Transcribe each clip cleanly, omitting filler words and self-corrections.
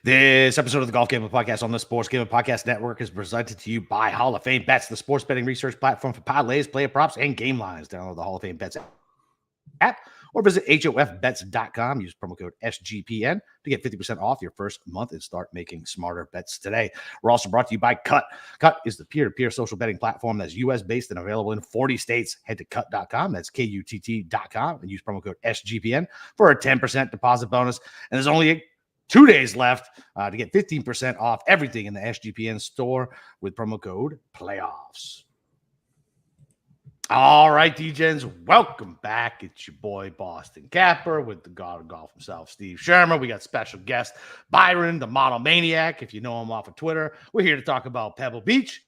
This episode of the Golf Gambling Podcast on the Sports Gambling Podcast Network is presented to you by Hall of Fame Bets, the sports betting research platform for parlays, player props, and game lines. Download the Hall of Fame Bets app or visit hofbets.com. Use promo code SGPN to get 50% off your first month and start making smarter bets today. We're also brought to you by Cut. Cut is the peer-to-peer social betting platform that's U.S.-based and available in 40 states. Head to cut.com. That's KUTT.com and use promo code SGPN for a 10% deposit bonus. And there's only 2 days left to get 15% off everything in the SGPN store with promo code PLAYOFFS. All right, D-Gens, welcome back. It's your boy, Boston Capper, with the god of golf himself, Steve Shermer. We got special guest Byron, the model maniac, if you know him off of Twitter. We're here to talk about Pebble Beach.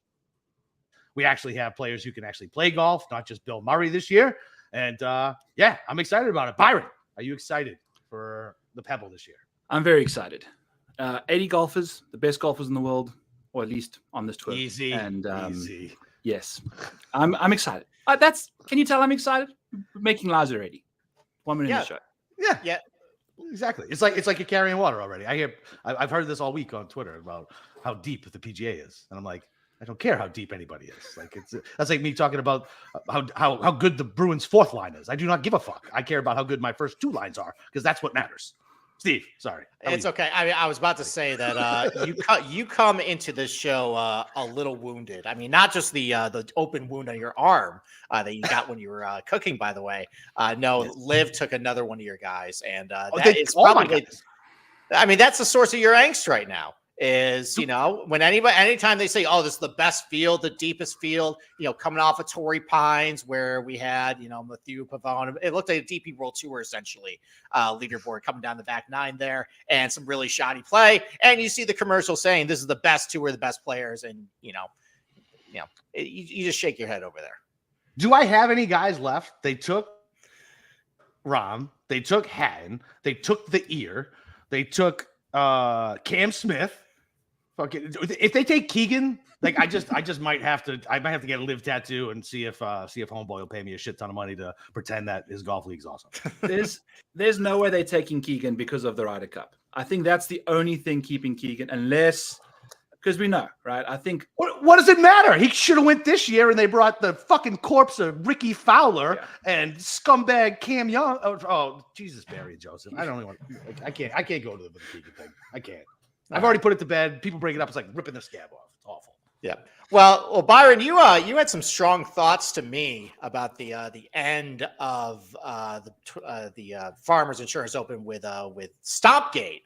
We actually have players who can actually play golf, not just Bill Murray this year. And, yeah, I'm excited about it. Byron, are you excited for the Pebble this year? I'm very excited. 80 golfers, the best golfers in the world, or at least on this tour. Easy. Yes, I'm excited. Can you tell I'm excited? We're making lives already. 1 minute in the show. Yeah. Exactly. It's like you're carrying water already. I've heard this all week on Twitter about how deep the PGA is, and I'm like, I don't care how deep anybody is. Like that's like me talking about how good the Bruins' fourth line is. I do not give a fuck. I care about how good my first two lines are because that's what matters. Steve, sorry. It's okay. I mean, I was about to say that you come into this show a little wounded. I mean, not just the open wound on your arm that you got when you were cooking, by the way. No, yes. Liv took another one of your guys, and is probably. I mean, that's the source of your angst right now. Is, when anytime they say, oh, this is the best field, the deepest field, coming off of Torrey Pines where we had, Matthew Pavone, it looked like a DP World Tour, essentially, leaderboard coming down the back nine there and some really shoddy play. And you see the commercial saying this is the best tour, the best players. And, you just shake your head over there. Do I have any guys left? They took Rahm. They took Hatton. They took the ear. They took Cam Smith. If they take Keegan, like I might have to get a live tattoo and see if homeboy will pay me a shit ton of money to pretend that his golf league's awesome. There's no way they're taking Keegan because of the Ryder Cup. I think that's the only thing keeping Keegan, because we know, right? I think what does it matter? He should have went this year, and they brought the fucking corpse of Ricky Fowler and scumbag Cam Young. Oh, Jesus, Barry Joseph. I don't even want. I can't go to the Keegan thing. I can't. I've already put it to bed. People bring it up. It's like ripping the scab off. It's awful. Yeah. Well, Byron, you had some strong thoughts to me about the end of the Farmers Insurance Open with Stompgate.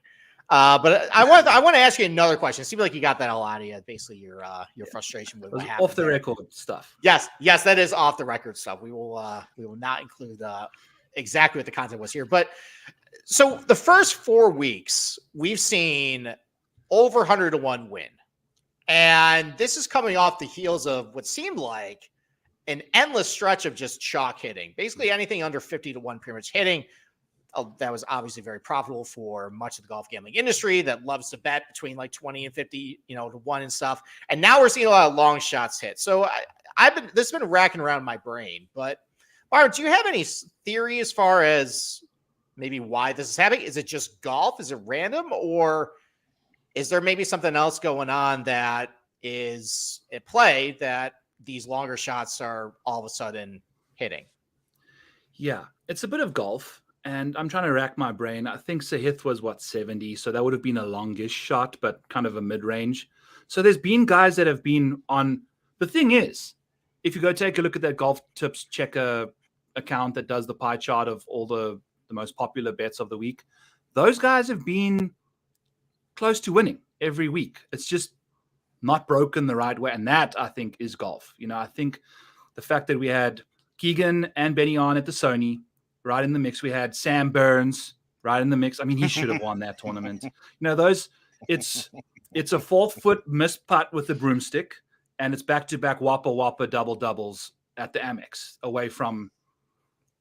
But I want to ask you another question. It seems like you got that all out of you. Basically, your frustration with what happened. Off the record stuff. Yes, that is off the record stuff. We will not include exactly what the content was here. But so the first 4 weeks, we've seen over 100 to 1 win. And this is coming off the heels of what seemed like an endless stretch of just chalk hitting. Basically anything under 50 to 1 pretty much hitting. That was obviously very profitable for much of the golf gambling industry that loves to bet between like 20 and 50, to 1 and stuff. And now we're seeing a lot of long shots hit. So this has been racking around my brain. But Byron, do you have any theory as far as maybe why this is happening? Is it just golf? Is it random? Or is there maybe something else going on that is at play that these longer shots are all of a sudden hitting? Yeah, it's a bit of golf. And I'm trying to rack my brain. I think Sahith was 70. So that would have been a longish shot, but kind of a mid-range. So there's been guys that have been on. The thing is, if you go take a look at that Golf Tips Checker account that does the pie chart of all the most popular bets of the week, those guys have been close to winning every week. It's just not broken the right way. And that, I think, is golf. I think the fact that we had Keegan and Benny on at the Sony right in the mix. We had Sam Burns right in the mix. I mean, he should have won that tournament. It's a 4-foot missed putt with the broomstick, and it's back-to-back whopper double doubles at the Amex, away from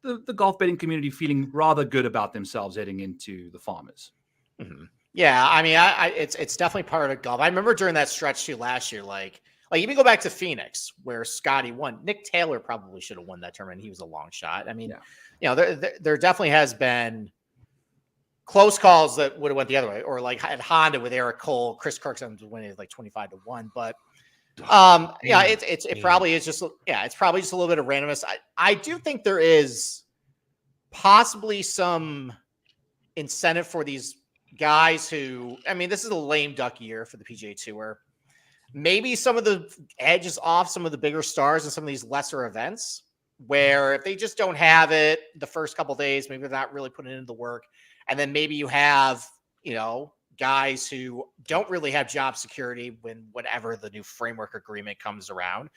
the golf betting community feeling rather good about themselves heading into the Farmers. Mm-hmm. Yeah, I mean, it's definitely part of golf. I remember during that stretch too last year, like even go back to Phoenix where Scotty won. Nick Taylor probably should have won that tournament. He was a long shot. I mean, there definitely has been close calls that would have went the other way, or like at Honda with Eric Cole, Chris Kirkson was winning like 25-1. But it probably is just it's probably just a little bit of randomness. I do think there is possibly some incentive for these guys who, I mean, this is a lame duck year for the PGA Tour. Maybe some of the edge is off some of the bigger stars in some of these lesser events, where if they just don't have it the first couple of days, maybe they're not really putting into the work. And then maybe you have, guys who don't really have job security when whatever the new framework agreement comes around.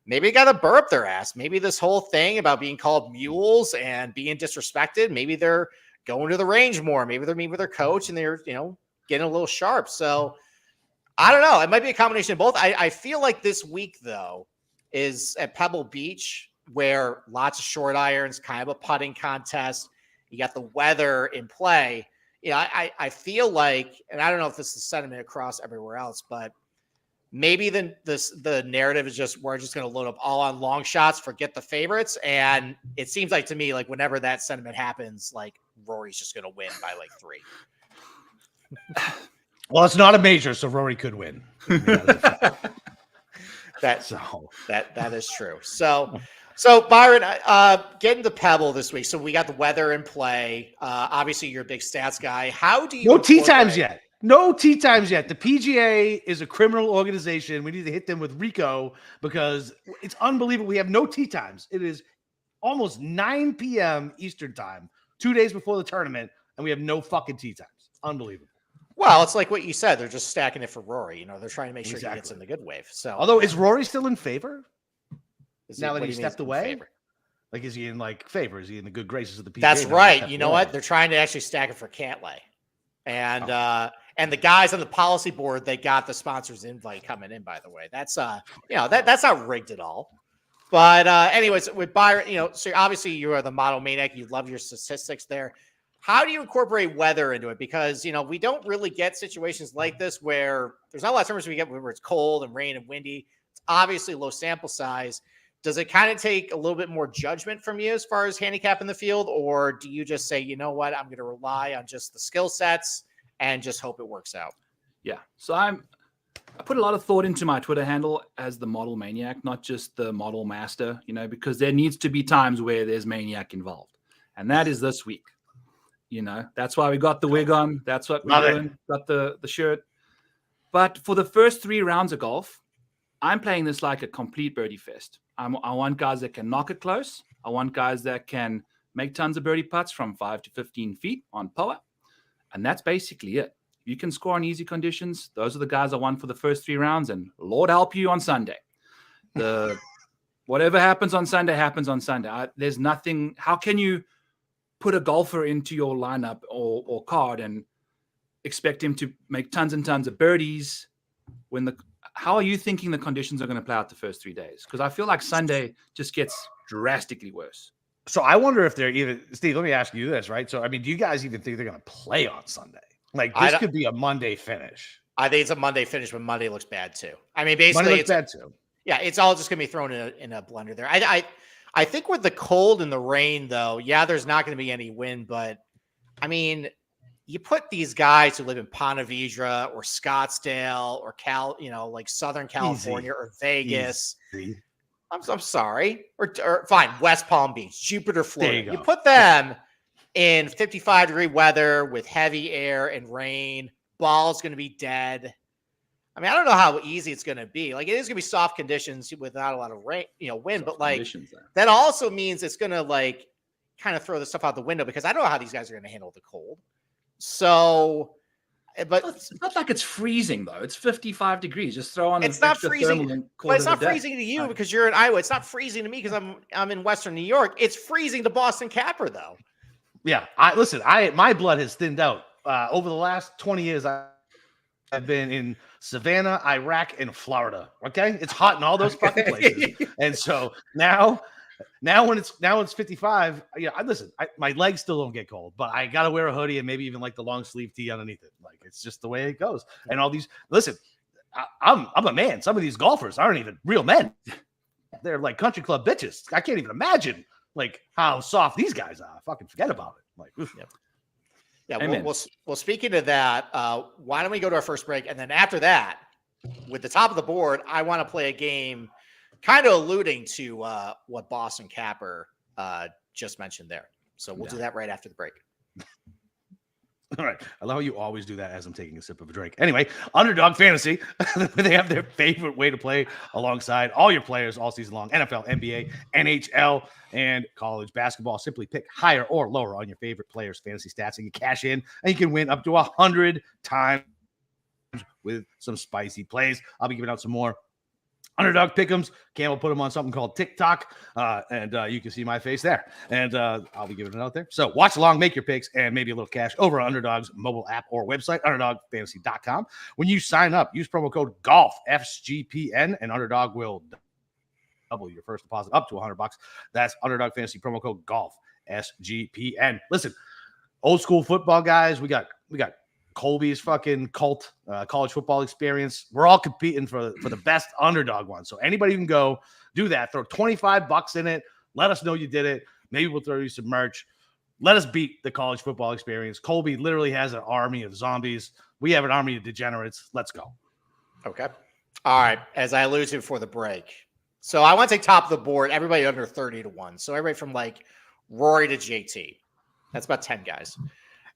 Maybe they got to burp their ass. Maybe this whole thing about being called mules and being disrespected, maybe they're going to the range more. Maybe they're meeting with their coach and they're, getting a little sharp. So I don't know. It might be a combination of both. I feel like this week, though, is at Pebble Beach, where lots of short irons, kind of a putting contest. You got the weather in play. I feel like, and I don't know if this is sentiment across everywhere else, but maybe the narrative is just, we're just going to load up all on long shots, forget the favorites. And it seems like to me, like whenever that sentiment happens, like Rory's just going to win by like 3. Well, it's not a major, so Rory could win. That is true. So Byron, getting to Pebble this week. So we got the weather in play. Obviously, you're a big stats guy. How do you? No tee times yet. No tee times yet. The PGA is a criminal organization. We need to hit them with RICO because it's unbelievable. We have no tee times. It is almost 9 p.m. Eastern time, 2 days before the tournament, and we have no fucking tee times. Unbelievable. Well, it's like what you said. They're just stacking it for Rory. They're trying to make sure he gets in the good wave. So, although is Rory still in favor? Now that he stepped away? Like, is he in favor? Is he in the good graces of the PGA? That's right. You know what? They're trying to actually stack it for Cantlay. And the guys on the policy board, they got the sponsors invite coming in, by the way. That's that's not rigged at all. But anyways, with Byron, so obviously you are the model maniac. You love your statistics there. How do you incorporate weather into it? Because, we don't really get situations like this where there's not a lot of times we get where it's cold and rain and windy. It's obviously low sample size. Does it kind of take a little bit more judgment from you as far as handicapping the field? Or do you just say, you know what, I'm going to rely on just the skill sets and just hope it works out? Yeah. So I put a lot of thought into my Twitter handle as the model maniac, not just the model master, because there needs to be times where there's maniac involved. And that is this week. That's why we got the wig on. That's what we're doing. Got the shirt. But for the first 3 rounds of golf, I'm playing this like a complete birdie fest. I want guys that can knock it close. I want guys that can make tons of birdie putts from 5 to 15 feet on power. And that's basically it. You can score on easy conditions. Those are the guys I want for the first 3 rounds. And Lord help you on Sunday. Whatever happens on Sunday happens on Sunday. There's nothing. How can you put a golfer into your lineup or card and expect him to make tons and tons of birdies when how are you thinking the conditions are going to play out the first 3 days? Because I feel like Sunday just gets drastically worse. So I wonder if they're even, Steve, let me ask you this, right? So, I mean, do you guys even think they're going to play on Sunday? Like, this could be a Monday finish. I think it's a Monday finish, but Monday looks bad too. I mean, basically, Monday looks bad too. Yeah, it's all just going to be thrown in a blender there. I think with the cold and the rain, though, there's not going to be any wind, but I mean, you put these guys who live in Ponte Vedra or Scottsdale or like Southern California or Vegas. Easy. I'm sorry. Or fine, West Palm Beach, Jupiter, Florida. You put them in 55-degree weather with heavy air and rain. Ball's going to be dead. I mean, I don't know how easy it's going to be. Like, it is going to be soft conditions without a lot of rain, wind, but like that also means it's going to like kind of throw the stuff out the window because I don't know how these guys are going to handle the cold. So, but it's not like it's freezing though. It's 55 degrees. Just throw on. It's not freezing, but it's not freezing to you because you're in Iowa. It's not freezing to me because I'm in Western New York. It's freezing to Boston Capper though. Yeah, my blood has thinned out over the last 20 years. I've been in Savannah, Iraq, and Florida. Okay, it's hot in all those fucking places, and so now when it's 55, my legs still don't get cold, but I gotta wear a hoodie and maybe even like the long sleeve tee underneath it. Like, it's just the way it goes. And all these, I'm a man. Some of these golfers aren't even real men. They're like country club bitches. I can't even imagine like how soft these guys are. Fucking forget about it. Like, oof. Yeah. Amen. Well, speaking of that, why don't we go to our first break? And then after that, with the top of the board, I want to play a game kind of alluding to what Boston Capper just mentioned there. So we'll do that right after the break. All right. I love how you always do that as I'm taking a sip of a drink. Anyway, Underdog Fantasy, they have their favorite way to play alongside all your players all season long. NFL, NBA, NHL, and college basketball. Simply pick higher or lower on your favorite players' fantasy stats, and you cash in, and you can win up to 100 times with some spicy plays. I'll be giving out some more Underdog Pick'ems. Cam will put them on something called TikTok, and you can see my face there. And I'll be giving it out there. So watch along, make your picks, and maybe a little cash over on Underdog's mobile app or website, underdogfantasy.com. When you sign up, use promo code GOLF, SGPN, and Underdog will double your first deposit up to $100. That's Underdog Fantasy promo code GOLF, SGPN. Listen, old school football guys, we got Colby's fucking cult college football experience. We're all competing for the best underdog one. So anybody can go do that. Throw $25 in it. Let us know you did it. Maybe we'll throw you some merch. Let us beat the college football experience. Colby literally has an army of zombies. We have an army of degenerates. Let's go. Okay. All right. As I alluded to before the break. So I want to take top of the board, everybody under 30-1. So everybody from like Rory to JT. That's about 10 guys.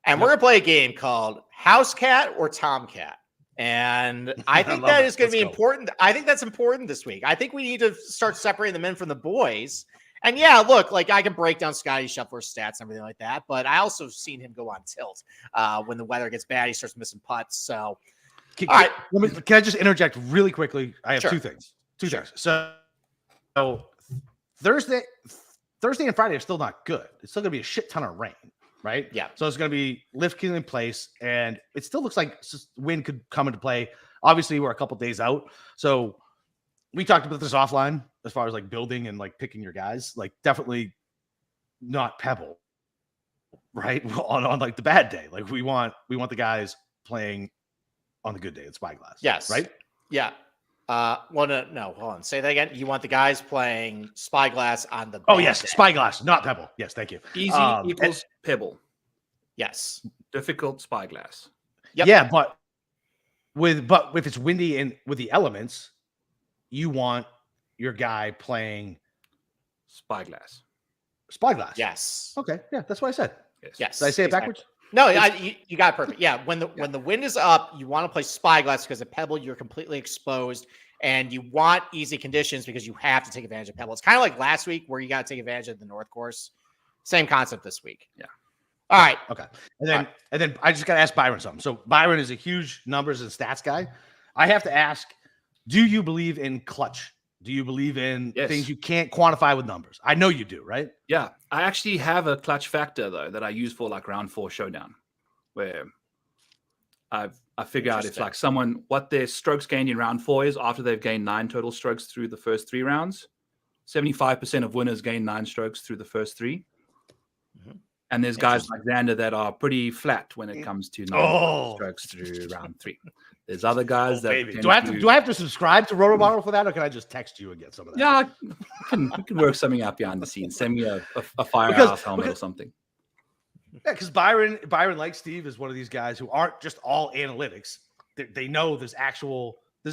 And we're going to play a game called House Cat or Tomcat. And I think that is going to be important. I think that's important this week. I think we need to start separating the men from the boys. And yeah, look, like I can break down Scotty Scheffler's stats and everything like that, but I also have seen him go on tilt when the weather gets bad. He starts missing putts. So, can I just interject really quickly? I have two things. Two things. So Thursday and Friday are still not good. It's still going to be a shit ton of rain. Right? Yeah. So it's going to be lifting in place, and it still looks like wind could come into play. Obviously, we're a couple days out. So we talked about this offline as far as like building and like picking your guys. Like definitely not Pebble, right? On like the bad day. Like we want the guys playing on the good day at Spyglass. Yes. Right? Yeah. No, hold on. Say that again. You want the guys playing Spyglass on the Oh, yes. day. Spyglass, not Pebble. Yes, thank you. Easy equals Pebble. Yes. Difficult Spyglass. Yep. Yeah, but if it's windy and with the elements, you want your guy playing Spyglass. Spyglass. Yes. Okay. Yeah, that's what I said. Yes. Did I say it backwards? No, you got it perfect. Yeah, when the wind is up, you want to play Spyglass because at Pebble you're completely exposed, and you want easy conditions because you have to take advantage of Pebble. It's kind of like last week where you got to take advantage of the North Course. Same concept this week. Yeah. All right. Okay. And then I just got to ask Byron something. So Byron is a huge numbers and stats guy. I have to ask, do you believe in clutch? Do you believe in things you can't quantify with numbers? I know you do, right? Yeah. I actually have a clutch factor, though, that I use for like round 4 showdown, where I figure out if like someone, what their strokes gained in round 4 is after they've gained 9 total strokes through the first 3 rounds. 75% of winners gain 9 strokes through the first 3. Mm-hmm. And there's guys like Xander that are pretty flat when it comes to 9 strokes through round 3. There's other guys that do I have to subscribe to Roto Bottle for that, or can I just text you and get some of that? Yeah, we can work something out behind the scenes. Send me a firehouse helmet or something. Yeah, because Byron, like Steve, is one of these guys who aren't just all analytics. They know there's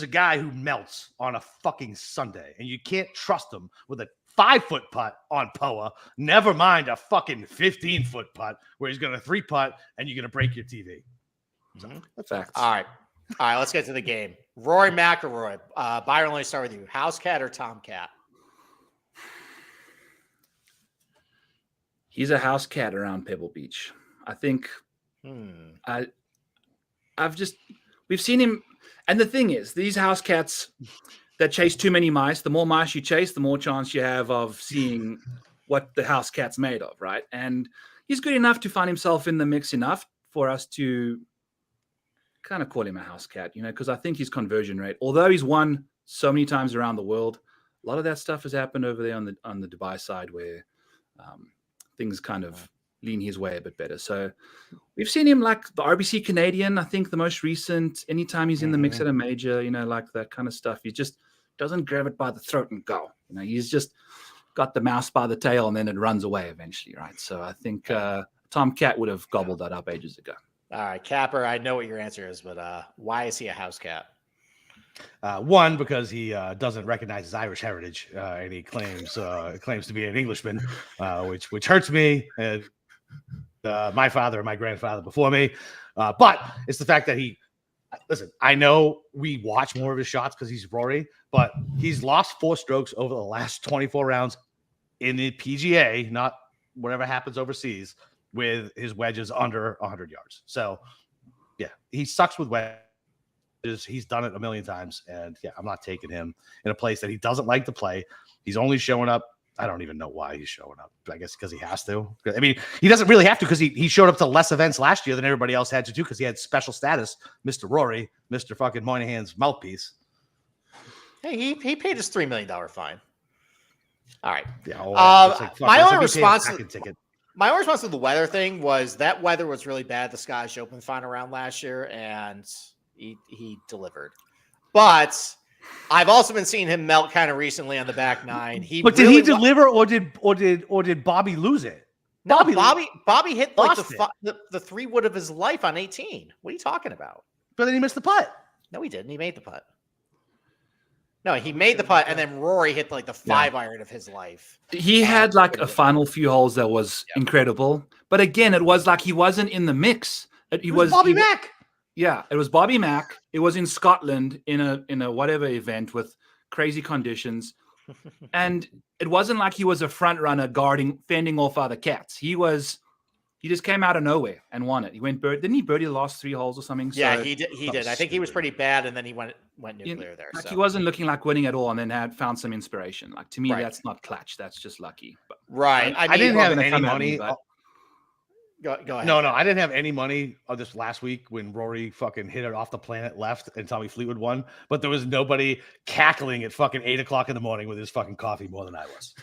a guy who melts on a fucking Sunday, and you can't trust him with a 5-foot putt on POA. Never mind a fucking 15-foot putt where he's going to 3-putt and you're going to break your TV. So, that's facts. All right, let's get to the game. Rory McIlroy. Byron, let me start with you. House Cat or Tomcat? He's a house cat around Pebble Beach. I think we've seen him. And the thing is, these house cats that chase too many mice, the more mice you chase, the more chance you have of seeing what the house cat's made of, right? And he's good enough to find himself in the mix enough for us to kind of call him a house cat, because I think his conversion rate, although he's won so many times around the world, a lot of that stuff has happened over there on the Dubai side where things kind of lean his way a bit better. So we've seen him like the RBC Canadian, I think the most recent, anytime he's in the mix at a major, like that kind of stuff. He just doesn't grab it by the throat and go. He's just got the mouse by the tail and then it runs away eventually, right? So I think Tomcat would have gobbled that up ages ago. All right, Capper, I know what your answer is, but why is he a house cat? One, because he doesn't recognize his Irish heritage, and he claims to be an Englishman, which hurts me. And my father and my grandfather before me, but it's the fact that listen. I know we watch more of his shots because he's Rory, but he's lost 4 strokes over the last 24 rounds in the PGA, not whatever happens overseas, with his wedges under 100 yards. So, yeah, he sucks with wedges. He's done it a million times, and yeah, I'm not taking him in a place that he doesn't like to play. He's only showing up. I don't even know why he's showing up. I guess because he has to. I mean, he doesn't really have to because he showed up to less events last year than everybody else had to do because he had special status, Mr. Rory, Mr. fucking Moynihan's mouthpiece. Hey, he paid his $3 million fine. All right. Yeah. My only response to the weather thing was that weather was really bad at the Scottish Open final round last year, and he delivered. But I've also been seeing him melt kind of recently on the back nine. But did he deliver, or did Bobby lose it? No, Bobby hit like the 3-wood of his life on 18. What are you talking about? But then he missed the putt. No, he didn't. He made the putt. No, he made the putt, and then Rory hit like the 5-iron of his life. He had like a final few holes that was incredible, but again, it was like he wasn't in the mix. It was Bobby Mack. Yeah, it was Bobby Mack. It was in Scotland in a whatever event with crazy conditions, and it wasn't like he was a front runner fending off other cats. He just came out of nowhere and won it. He went didn't he birdie the last 3 holes or something? Yeah, he did. I think he was pretty bad, and then he went nuclear there. Like he wasn't looking like winning at all, and then found some inspiration. Like to me, that's not clutch. That's just lucky. But, right. I didn't have any money. Go ahead. No, I didn't have any money this last week when Rory fucking hit it off the planet left and Tommy Fleetwood won. But there was nobody cackling at fucking 8:00 in the morning with his fucking coffee more than I was.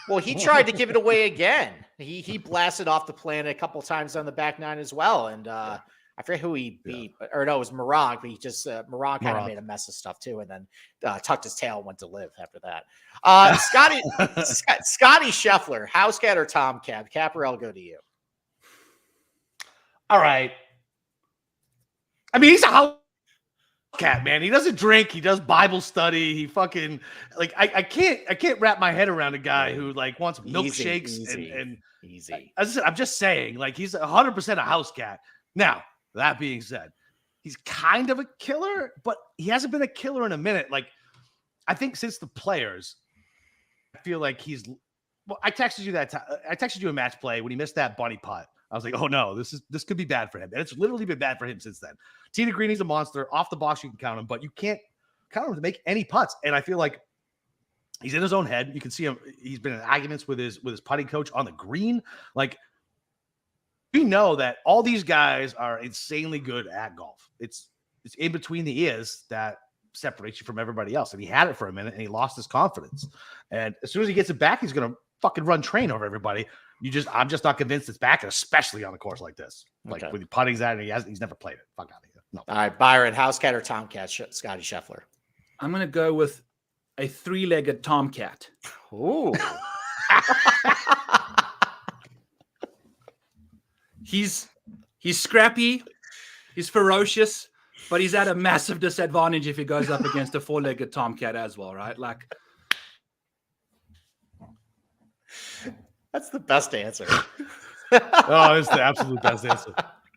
Well, he tried to give it away again. He blasted off the planet a couple times on the back nine as well. And I forget who he beat, or no, it was Morag. But he just Morag kind of made a mess of stuff too, and then tucked his tail and went to live after that. Scotty Scheffler, house cat or tomcat? Capper, I'll go to you. All right. I mean, he's a house cat, man. He doesn't drink. He does Bible study. He fucking like I can't wrap my head around a guy who like wants milkshakes and easy. I'm just saying, like he's 100% a house cat. Now that being said, he's kind of a killer, but he hasn't been a killer in a minute. Like I think since the Players, I feel like he's. Well, I texted you that time. I texted you a match play when he missed that bunny putt. I was like, oh no, this could be bad for him. And it's literally been bad for him since then. Tina Greeny's a monster. Off the box, you can count him, but you can't count him to make any putts. And I feel like he's in his own head. You can see him. He's been in arguments with his putting coach on the green. Like we know that all these guys are insanely good at golf. It's in between the ears that separates you from everybody else. And he had it for a minute and he lost his confidence. And as soon as he gets it back, he's going to fucking run train over everybody. I'm just not convinced it's back, especially on a course like this. Like with the putting's at it, he's never played it. Fuck out of here. No. All right, Byron, house cat or tomcat? Scotty Scheffler. I'm gonna go with a 3-legged tomcat. Ooh. He's scrappy, he's ferocious, but he's at a massive disadvantage if he goes up against a 4-legged tomcat as well, right? Like. That's the best answer. Oh, it's the absolute best answer.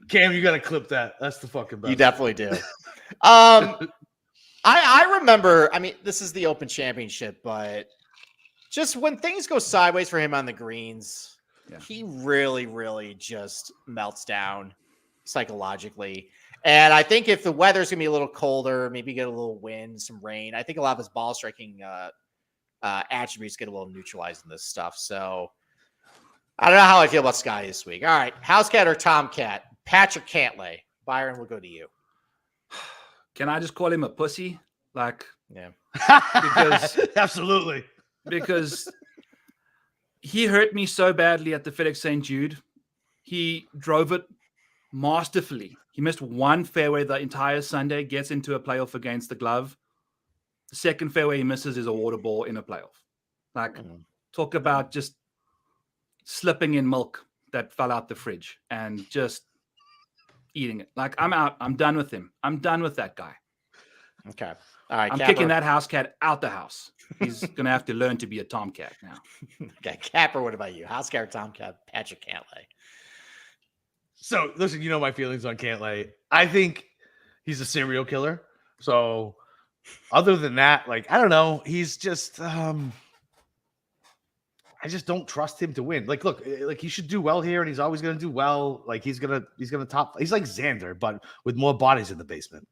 Cam, you got to clip that. That's the fucking best. You definitely do. I remember, I mean, this is the Open Championship, but just when things go sideways for him on the greens, he really, really just melts down psychologically. And I think if the weather's going to be a little colder, maybe get a little wind, some rain, I think a lot of his ball striking attributes get a little neutralized in this stuff. So I don't know how I feel about Scotty this week. All right. House cat or tomcat? Patrick Cantlay. Byron, we'll go to you. Can I just call him a pussy? Like, yeah. Because absolutely. Because he hurt me so badly at the FedEx St. Jude. He drove it masterfully. He missed one fairway the entire Sunday, gets into a playoff against the glove. The second fairway he misses is a water ball in a playoff. Like, talk about just slipping in milk. that fell out the fridge and just eating it. Like, I'm out. I'm done with him. I'm done with that guy. Okay. All right. I'm Capper. kicking that house cat out the house. He's going to have to learn to be a tomcat now. Okay. Capper, what about you? House cat or tomcat? Patrick Cantlay. So listen, you know my feelings on Cantlay. I think he's a serial killer. So other than that, like, I don't know. He's just I just don't trust him to win. Like, look, like he should do well here, and he's always gonna do well. Like he's gonna top. He's like Xander, but with more bodies in the basement.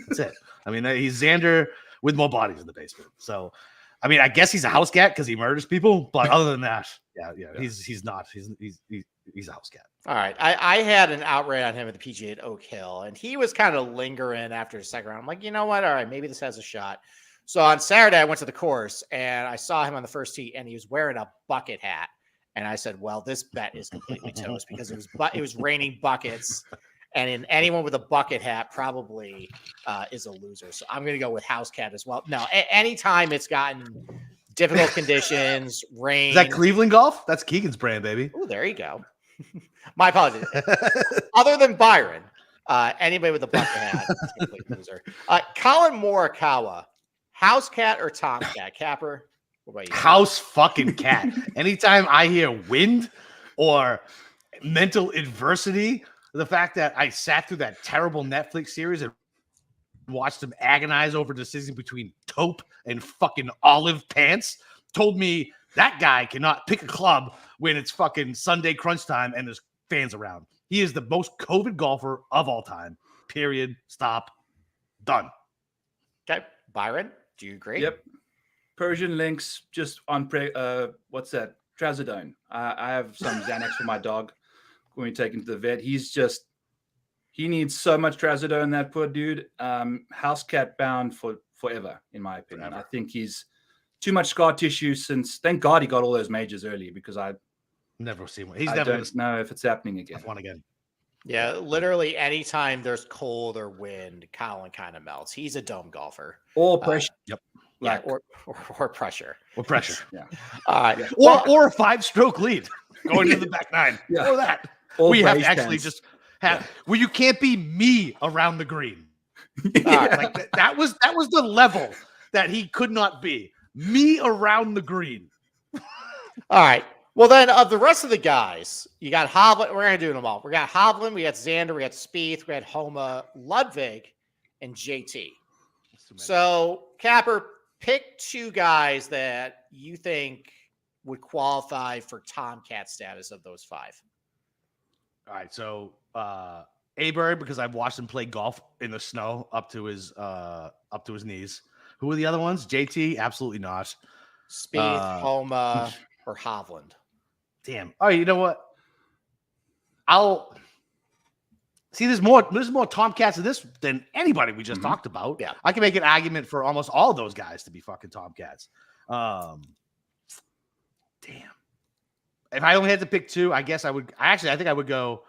That's it. I mean, he's Xander with more bodies in the basement. So, I mean, I guess he's a house cat because he murders people. But other than that, yeah. He's not. He's a house cat. All right. I had an outright on him at the PGA at Oak Hill, and he was kind of lingering after the second round. I'm like, you know what? All right, maybe this has a shot. So on Saturday, I went to the course, and I saw him on the first tee, and he was wearing a bucket hat. And I said, well, this bet is completely toast because it was raining buckets. And anyone with a bucket hat probably is a loser. So I'm going to go with house cat as well. No, anytime it's gotten difficult conditions, rain. Is that Cleveland golf? That's Keegan's brand, baby. Oh, there you go. My apologies. Other than Byron, anybody with a bucket hat is a complete loser. Colin Morikawa, house cat or tomcat? Capper, what about you? House fucking cat. Anytime I hear wind or mental adversity, the fact that I sat through that terrible Netflix series and watched him agonize over decision between taupe and fucking olive pants told me that guy cannot pick a club when it's fucking Sunday crunch time and there's fans around. He is the most COVID golfer of all time. Period. Stop. Done. Okay. Byron, do you agree? Yep. Persian Lynx just on what's that? Trazodone. I have some Xanax for my dog when we take him to the vet. He needs so much Trazodone, that poor dude. House cat bound for forever, in my opinion. I think he's too much scar tissue since, thank God he got all those majors early, because I never seen one. I don't know if it's happening again. One again. Yeah, literally anytime there's cold or wind, Colin kind of melts. He's a dome golfer. Or pressure. Yep. Yeah, or pressure. Or pressure. Yeah. Yeah. Or a 5-stroke lead going to the back nine. Yeah. Or that. Or we have to brace actually pants. just have well, you can't be me around the green. Like that was the level that he could not be. Me around the green. All right. Well, then of the rest of the guys, you got Hovland. We're going to do them all. We got Hovland, we got Xander, we got Spieth, we got Homa, Ludwig, and JT. So, Capper, pick two guys that you think would qualify for Tomcat status of those five. All right. So, A-Bird, because I've watched him play golf in the snow up to his knees. Who are the other ones? JT? Absolutely not. Spieth, Homa, or Hovland. Damn. All right, you know what? I'll see. There's more Tomcats in this than anybody we just talked about. Yeah, I can make an argument for almost all of those guys to be fucking Tomcats. Damn. If I only had to pick two, I guess I would. I think I would go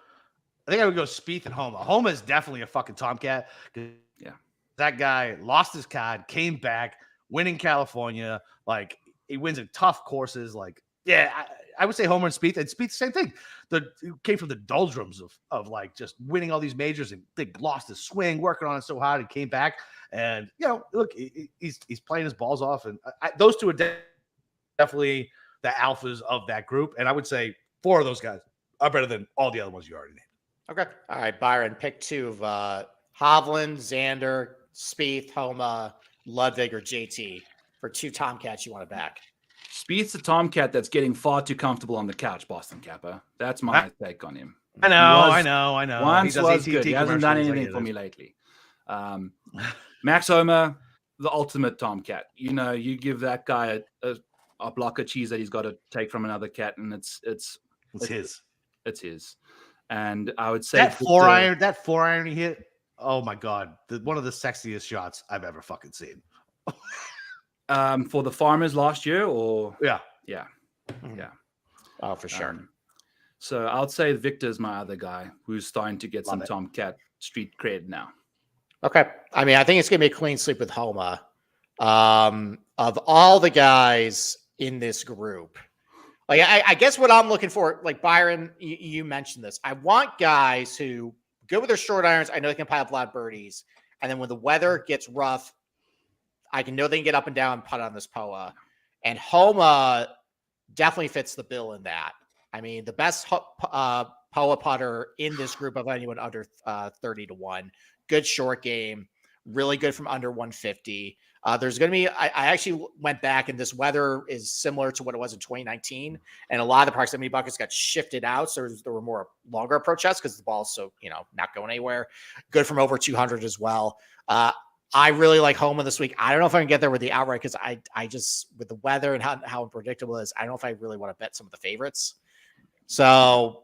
Spieth and Homa. Homa is definitely a fucking Tomcat. Yeah, that guy lost his card, came back, winning California. Like he wins in tough courses. Like I would say Homer and Spieth. And Spieth, same thing. He came from the doldrums of like just winning all these majors, and they lost his swing, working on it so hard, and came back. And look, he's playing his balls off, and those two are definitely the alphas of that group. And I would say four of those guys are better than all the other ones you already named. Okay, all right, Byron, pick two of Hovland, Xander, Spieth, Homa, Ludwig, or JT for two Tomcats you want to back. Spieth's a Tomcat that's getting far too comfortable on the couch, Boston Kappa. That's my take on him. I know. Once he was good. He hasn't done anything for me lately. Max Homa, the ultimate Tomcat. You give that guy a block of cheese that he's got to take from another cat, and it's his. It's his. And I would say that four iron he hit. Oh my God, one of the sexiest shots I've ever fucking seen. For the Farmers last year, or yeah. Oh, for sure. So I would say Victor's my other guy who's starting to get some it. Tomcat street cred now. Okay, I mean, I think it's gonna be a clean sweep with Homa. Of all the guys in this group, Like, I guess what I'm looking for, like Byron, you mentioned this. I want guys who go with their short irons. I know they can pile up a lot of birdies. And then when the weather gets rough, I can know they can get up and down and putt on this POA. And Homa definitely fits the bill in that. I mean, the best POA putter in this group of anyone under 30 to 1. Good short game. Really good from under 150. There's going to be, I actually went back, and this weather is similar to what it was in 2019. And a lot of the proximity buckets got shifted out. So there were more longer approach shots because the ball's so, not going anywhere. Good from over 200 as well. I really like Homa this week. I don't know if I can get there with the outright because I just, with the weather and how unpredictable it is, I don't know if I really want to bet some of the favorites. So,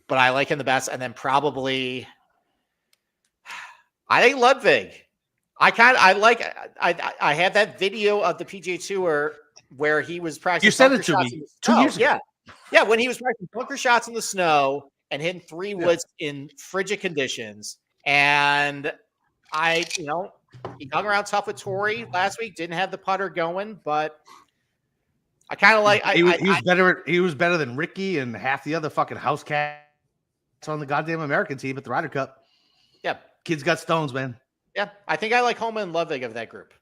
but I like him the best. And then probably, I think Ludwig. I had that video of the PGA Tour where he was practicing. You sent it to me 2 years ago. Yeah, when he was practicing bunker shots in the snow and hitting 3 woods in frigid conditions. And he hung around tough with Torrey last week. Didn't have the putter going, but I kind of like. He was better. He was better than Ricky and half the other fucking house cats on the goddamn American team at the Ryder Cup. Yeah, kids got stones, man. Yeah, I think I like Homa and Ludwig of that group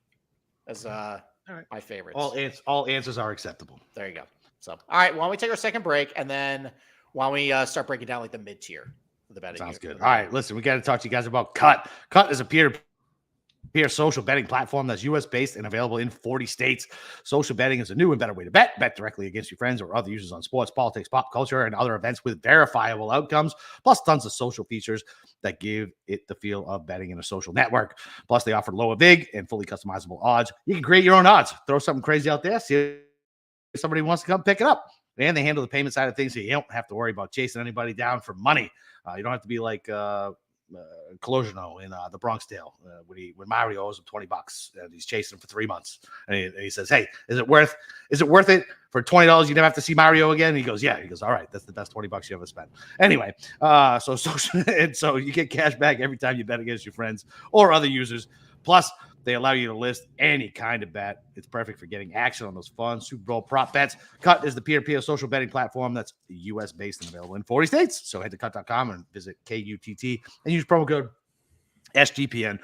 as my favorites. All answers are acceptable. There you go. So, all right, why don't we take our second break, and then why don't we start breaking down like the mid-tier of the betting? Sounds good. All right, listen, we got to talk to you guys about Cut. Cut is a peer-to-peer social betting platform that's U.S.-based and available in 40 states. Social betting is a new and better way to bet. Bet directly against your friends or other users on sports, politics, pop culture, and other events with verifiable outcomes, plus tons of social features that give it the feel of betting in a social network. Plus, they offer lower vig and fully customizable odds. You can create your own odds. Throw something crazy out there. See if somebody wants to come pick it up. And they handle the payment side of things, so you don't have to worry about chasing anybody down for money. You don't have to be like Colosino in the Bronx Tale when Mario owes him $20 and he's chasing him for 3 months, and he says, "Hey, is it worth it for $20? You never have to see Mario again." And he goes, "Yeah." He goes, "All right, that's the best $20 you ever spent." Anyway, so you get cash back every time you bet against your friends or other users. Plus, they allow you to list any kind of bet. It's perfect for getting action on those fun Super Bowl prop bets. Cut is the peer-to-peer social betting platform that's U.S.-based and available in 40 states. So head to cut.com and visit KUTT and use promo code SGPN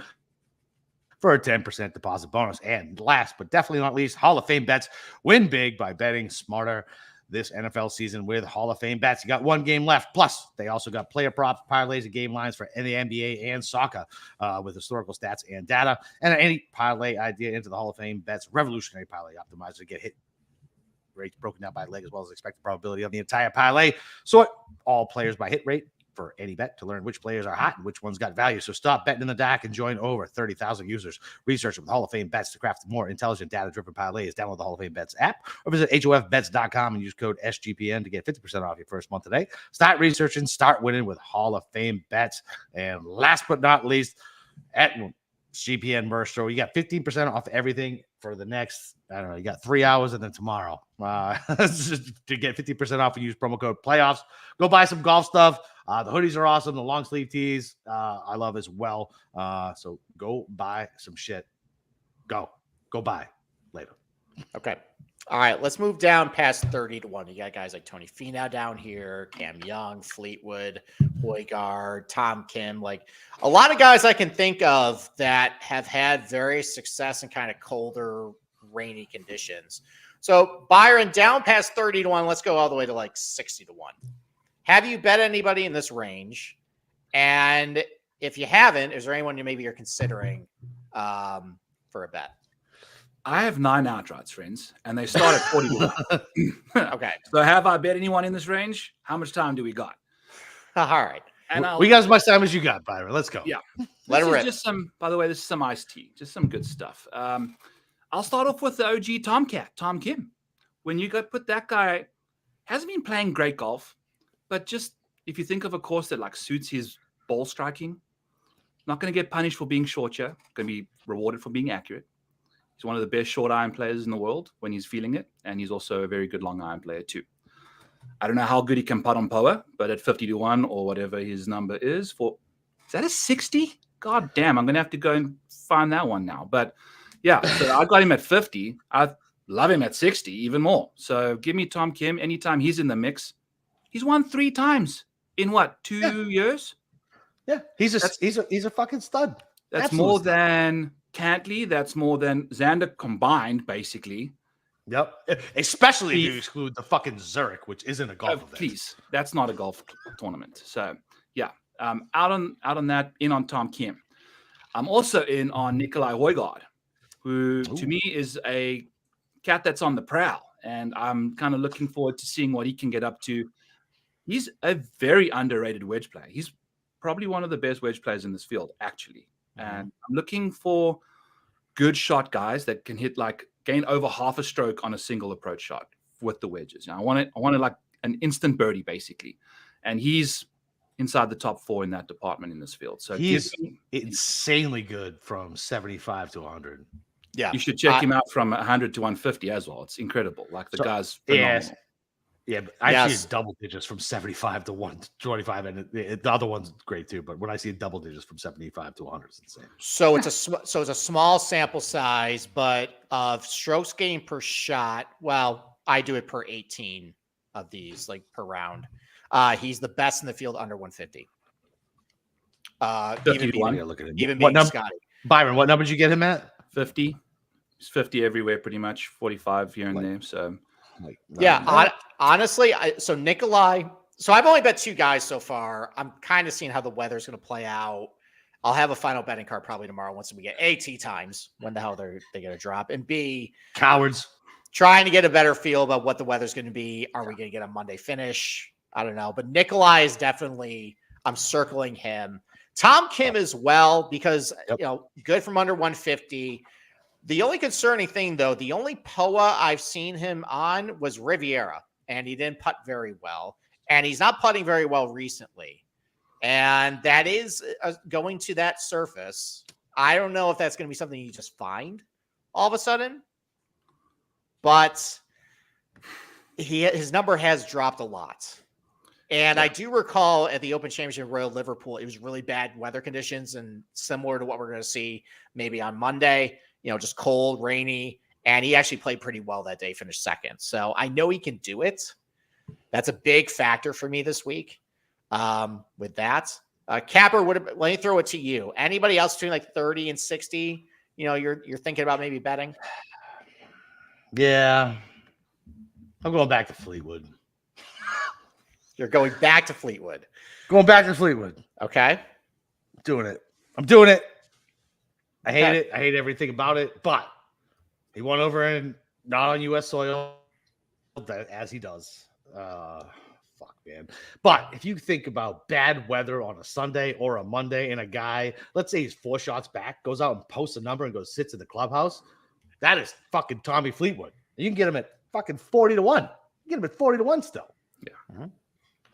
for a 10% deposit bonus. And last but definitely not least, Hall of Fame bets. Win big by betting smarter this NFL season with Hall of Fame bets. You got 1 game left. Plus, they also got player props, parlays, and game lines for the NBA and soccer with historical stats and data. And any parlay idea into the Hall of Fame bets, revolutionary parlay optimizer to get hit rates broken down by leg as well as expected probability of the entire parlay. Sort all players by hit rate for any bet to learn which players are hot and which ones got value. So stop betting in the dark and join over 30,000 users. Research with Hall of Fame bets to craft more intelligent data-driven parlays. Download the Hall of Fame bets app or visit HOFbets.com and use code SGPN to get 50% off your first month today. Start researching, start winning with Hall of Fame bets. And last but not least, at SGPN Merch Show, you got 15% off everything for the next, I don't know, you got 3 hours and then tomorrow to get 50% off and use promo code playoffs. Go buy some golf stuff. The hoodies are awesome. The long sleeve tees I love as well. So go buy some shit. Go buy later. Okay. All right. Let's move down past 30 to 1. You got guys like Tony Finau down here, Cam Young, Fleetwood, Hoygaard, Tom Kim. Like a lot of guys I can think of that have had various success in kind of colder, rainy conditions. So Byron, down past 30 to 1. Let's go all the way to like 60 to 1. Have you bet anybody in this range? And if you haven't, is there anyone you're considering for a bet? I have 9 outrights, friends, and they start at 40 to 1. Okay. So have I bet anyone in this range? How much time do we got? All right. And we got as much time as you got, Byron. Let's go. Yeah. Let it rip. Just some, by the way, this is some iced tea, just some good stuff. I'll start off with the OG Tomcat, Tom Kim. When you put that guy, hasn't been playing great golf, but just if you think of a course that like suits his ball striking, not going to get punished for being short here, going to be rewarded for being accurate. He's one of the best short iron players in the world when he's feeling it, and he's also a very good long iron player too. I don't know how good he can putt on POA, but at 50 to 1 or whatever his number is that a 60? God damn, I'm going to have to go and find that one now. But yeah, so I got him at 50. love him at 60 even more. So give me Tom Kim anytime he's in the mix. He's won 3 times in what, 2 years? Yeah, he's a fucking stud. That's Absolute more stud. than Cantley. That's more than Xander combined, basically. Yep. Especially if you exclude the fucking Zurich, which isn't a golf event. Please, that's not a golf tournament. So yeah, out on that, in on Tom Kim. I'm also in on Nikolai Højgaard, who to me is a cat that's on the prowl, and I'm kind of looking forward to seeing what he can get up to. He's a very underrated wedge player. He's probably one of the best wedge players in this field, actually. And I'm looking for good shot guys that can gain over half a stroke on a single approach shot with the wedges. I want it like an instant birdie, basically. And he's inside the top 4 in that department in this field. So he's insanely good from 75 to 100. Yeah. You should check him out from 100 to 150 as well. It's incredible. Like the guy's phenomenal. Yeah, but I see double digits from 75 to 125, and the other one's great too. But when I see double digits from 75 to 100, it's insane. So it's a small sample size, but of strokes gained per shot. Well, I do it per 18 of these, like per round. He's the best in the field under 150. Even beating Scotty. Byron, what number did you get him at? 50. He's 50 everywhere, pretty much. 45 here and there. So. Honestly, so Nikolai. So I've only bet 2 guys so far. I'm kind of seeing how the weather's going to play out. I'll have a final betting card probably tomorrow once we get A, T times, when the hell they're going to drop, and B, cowards, trying to get a better feel about what the weather's going to be. Are we going to get a Monday finish? I don't know. But Nikolai is definitely, I'm circling him. Tom Kim as well, because, good from under 150. The only concerning thing, though, the only POA I've seen him on was Riviera, and he didn't putt very well. And he's not putting very well recently. And that is going to that surface. I don't know if that's going to be something you just find all of a sudden. But his number has dropped a lot. And I do recall at the Open Championship Royal Liverpool, it was really bad weather conditions and similar to what we're going to see maybe on Monday. Just cold, rainy, and he actually played pretty well that day, finished second. So I know he can do it. That's a big factor for me this week. With that, Capper, let me throw it to you. Anybody else between like 30 and 60? You're thinking about maybe betting. Yeah, I'm going back to Fleetwood. You're going back to Fleetwood. Going back to Fleetwood. Okay, I'm doing it. I hate it. I hate everything about it. But he won over and not on U.S. soil, as he does. Fuck, man. But if you think about bad weather on a Sunday or a Monday, and a guy, let's say he's 4 shots back, goes out and posts a number and goes sits in the clubhouse, that is fucking Tommy Fleetwood. You can get him at fucking 40 to 1. You can get him at 40 to 1 still. Yeah. Mm-hmm.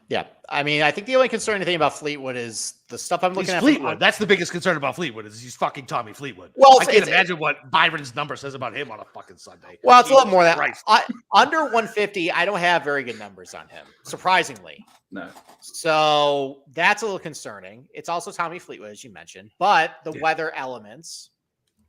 Yeah, I mean, I think the only concerning thing about Fleetwood is the stuff I'm looking at. Fleetwood. That's the biggest concern about Fleetwood is he's fucking Tommy Fleetwood. Well, I can't imagine what Byron's number says about him on a fucking Sunday. Well, it's a lot more than that. Under 150, I don't have very good numbers on him, surprisingly. No. So that's a little concerning. It's also Tommy Fleetwood, as you mentioned, but the weather elements,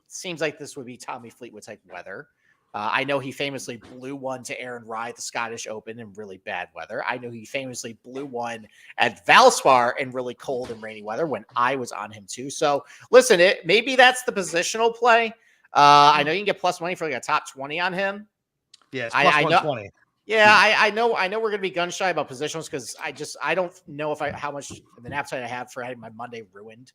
seems like this would be Tommy Fleetwood type weather. I know he famously blew one to Aaron Rye at the Scottish Open in really bad weather. I know he famously blew one at Valspar in really cold and rainy weather when I was on him too. So listen, maybe that's the positional play. I know you can get plus money for like a top 20 on him. Yeah, it's plus 120. Yeah, I know we're gonna be gun shy about positionals because I don't know how much of an appetite I have for having my Monday ruined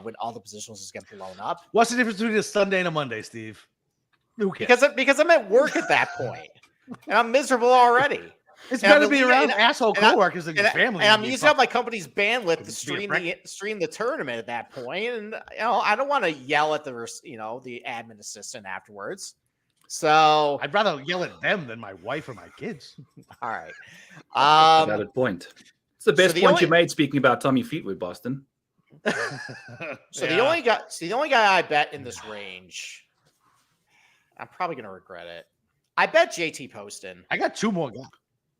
when all the positionals just get blown up. What's the difference between a Sunday and a Monday, Steve? Because I'm at work at that point, and I'm miserable already. It's better to be around asshole coworkers than your family. And I'm using up my company's bandwidth to stream the tournament at that point, and I don't want to yell at the admin assistant afterwards. So I'd rather yell at them than my wife or my kids. All right, valid point. It's the best point you made. Speaking about Tommy Fleetwood, Boston. So the only guy I bet in this range. I'm probably going to regret it. I bet JT Poston. I got 2 more guys.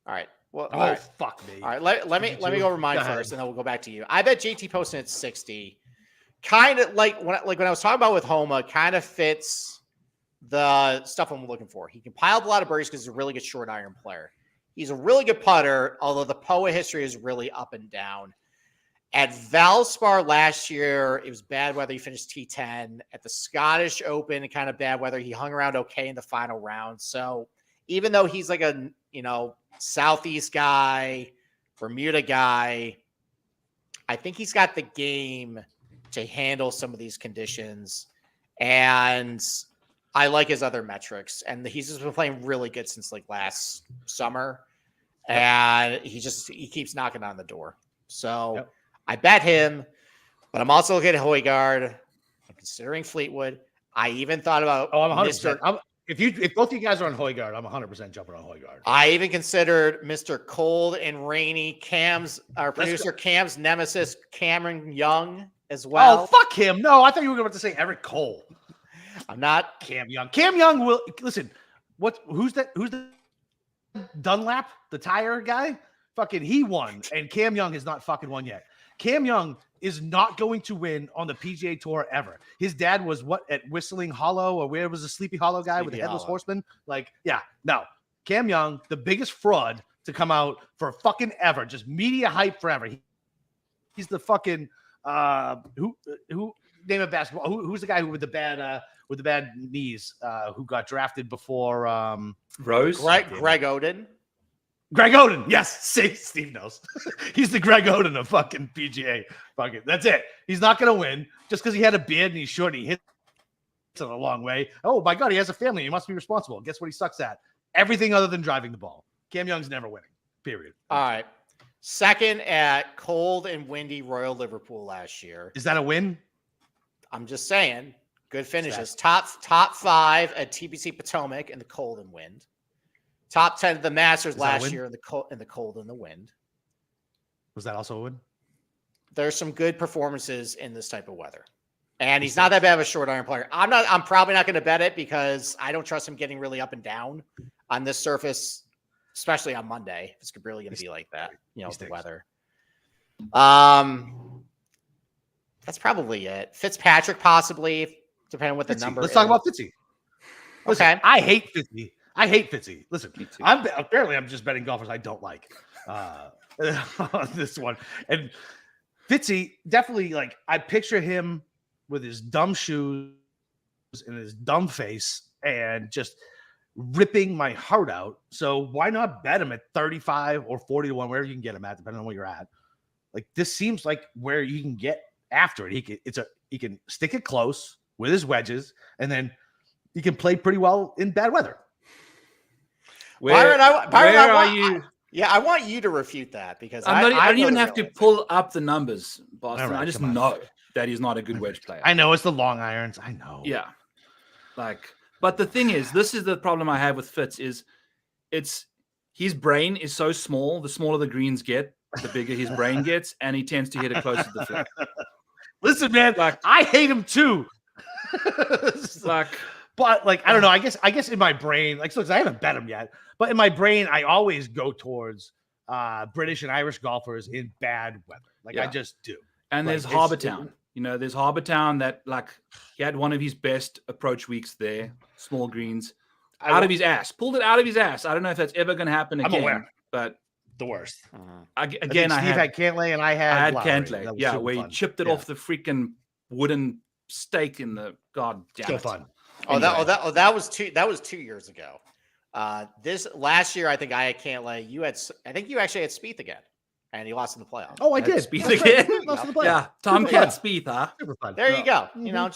All right. Well, fuck me. All right. Let me go over mine first, and then we'll go back to you. I bet JT Poston at 60. Kind of like when I was talking about with Homa, kind of fits the stuff I'm looking for. He can pile up a lot of birdies because he's a really good short iron player. He's a really good putter, although the POA history is really up and down. At Valspar last year, it was bad weather. He finished T10. At the Scottish Open, kind of bad weather. He hung around okay in the final round. So even though he's like a, Southeast guy, Bermuda guy, I think he's got the game to handle some of these conditions. And I like his other metrics. And he's just been playing really good since like last summer. And he keeps knocking on the door. So I bet him, but I'm also looking at Højgaard. I'm considering Fleetwood. I even thought about I'm 100%. If both of you guys are on Højgaard, I'm 100% jumping on Højgaard. I even considered Mr. Cold and Rainy, our producer Cam's nemesis, Cameron Young, as well. Oh, fuck him. No, I thought you were about to say Eric Cole. I'm not. Cam Young. Cam Young will listen. Who's the Dunlap, the tire guy? Fucking he won, and Cam Young has not fucking won yet. Cam Young is not going to win on the PGA Tour ever. His dad was at Whistling Hollow, or where was the Sleepy Hollow guy with the Headless Horseman? No. Cam Young, the biggest fraud to come out for fucking ever, just media hype forever. He's the fucking who name of basketball? Who's the guy with the bad knees who got drafted before Rose? Greg Oden. Greg Oden, yes. See, Steve knows. He's the Greg Oden of fucking PGA. Fucking, that's it. He's not going to win just because he had a beard and he's short and he hits it a long way. Oh, my God, he has a family. He must be responsible. Guess what he sucks at? Everything other than driving the ball. Cam Young's never winning, period. All right. Second at cold and windy Royal Liverpool last year. Is that a win? I'm just saying. Good finishes. Top 5 at TPC Potomac in the cold and wind. Top 10 of the Masters last year in the cold and the wind. Was that also a win? There's some good performances in this type of weather. And he's not that bad of a short iron player. I'm probably not going to bet it because I don't trust him getting really up and down on this surface, especially on Monday. It's really going to be like that, the weather. That's probably it. Fitzpatrick possibly, depending on what the number is. Let's talk about Fitzy. Listen, Okay. I hate Fitzy. Listen, I'm just betting golfers I don't like on this one. And Fitzy, definitely, like, I picture him with his dumb shoes and his dumb face and just ripping my heart out. So why not bet him at 35 or 40 to 1, wherever you can get him at, depending on where you're at. Like, this seems like where you can get after it. He can stick it close with his wedges, and then he can play pretty well in bad weather. Byron, are you? I want you to refute that because I don't even have to pull up the numbers, Boston. Right, I just know that he's not a good wedge player. I know it's the long irons. I know. Yeah. But the thing is, this is the problem I have with Fitz is his brain is so small. The smaller the greens get, the bigger his brain gets, and he tends to hit it close to the flag. Listen, man, I hate him too. But I don't know. I guess in my brain, I haven't bet him yet, but in my brain, I always go towards British and Irish golfers in bad weather. I just do. And there's Harbour Town. There's Harbour Town that he had one of his best approach weeks there. Small greens, out of his ass, pulled it out of his ass. I don't know if that's ever going to happen again. I'm aware, but the worst. Again, Steve had Cantlay and I had Cantlay. Yeah, where he chipped it off the freaking wooden stake in the So fun. That was 2 years ago. This last year, I think I had Cantlay. I think you actually had Spieth again, and he lost in the playoffs. Oh, I did. Spieth again. Lost in the playoffs. Yeah, Tomcat Spieth, huh? Super fun. There you go. Mm-hmm.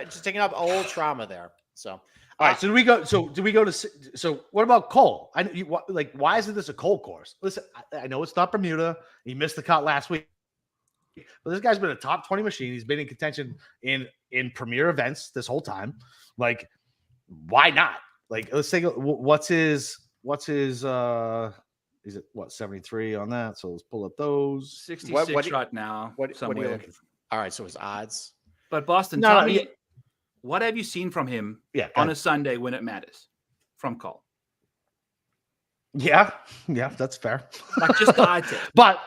Just taking up old trauma there. So, all right. So do we go? So what about Cole? Why isn't this a Cole course? Listen, I know it's not Bermuda. He missed the cut last week. But this guy's been a top 20 machine. He's been in contention in premier events this whole time. Why not? Let's take what's his is it 73 on that? So let's pull up those 66 right now. What are you looking for? All right, so his odds. But Boston, tell me, what have you seen from him on a Sunday when it matters from Cole? Yeah, that's fair. Just the eye test. But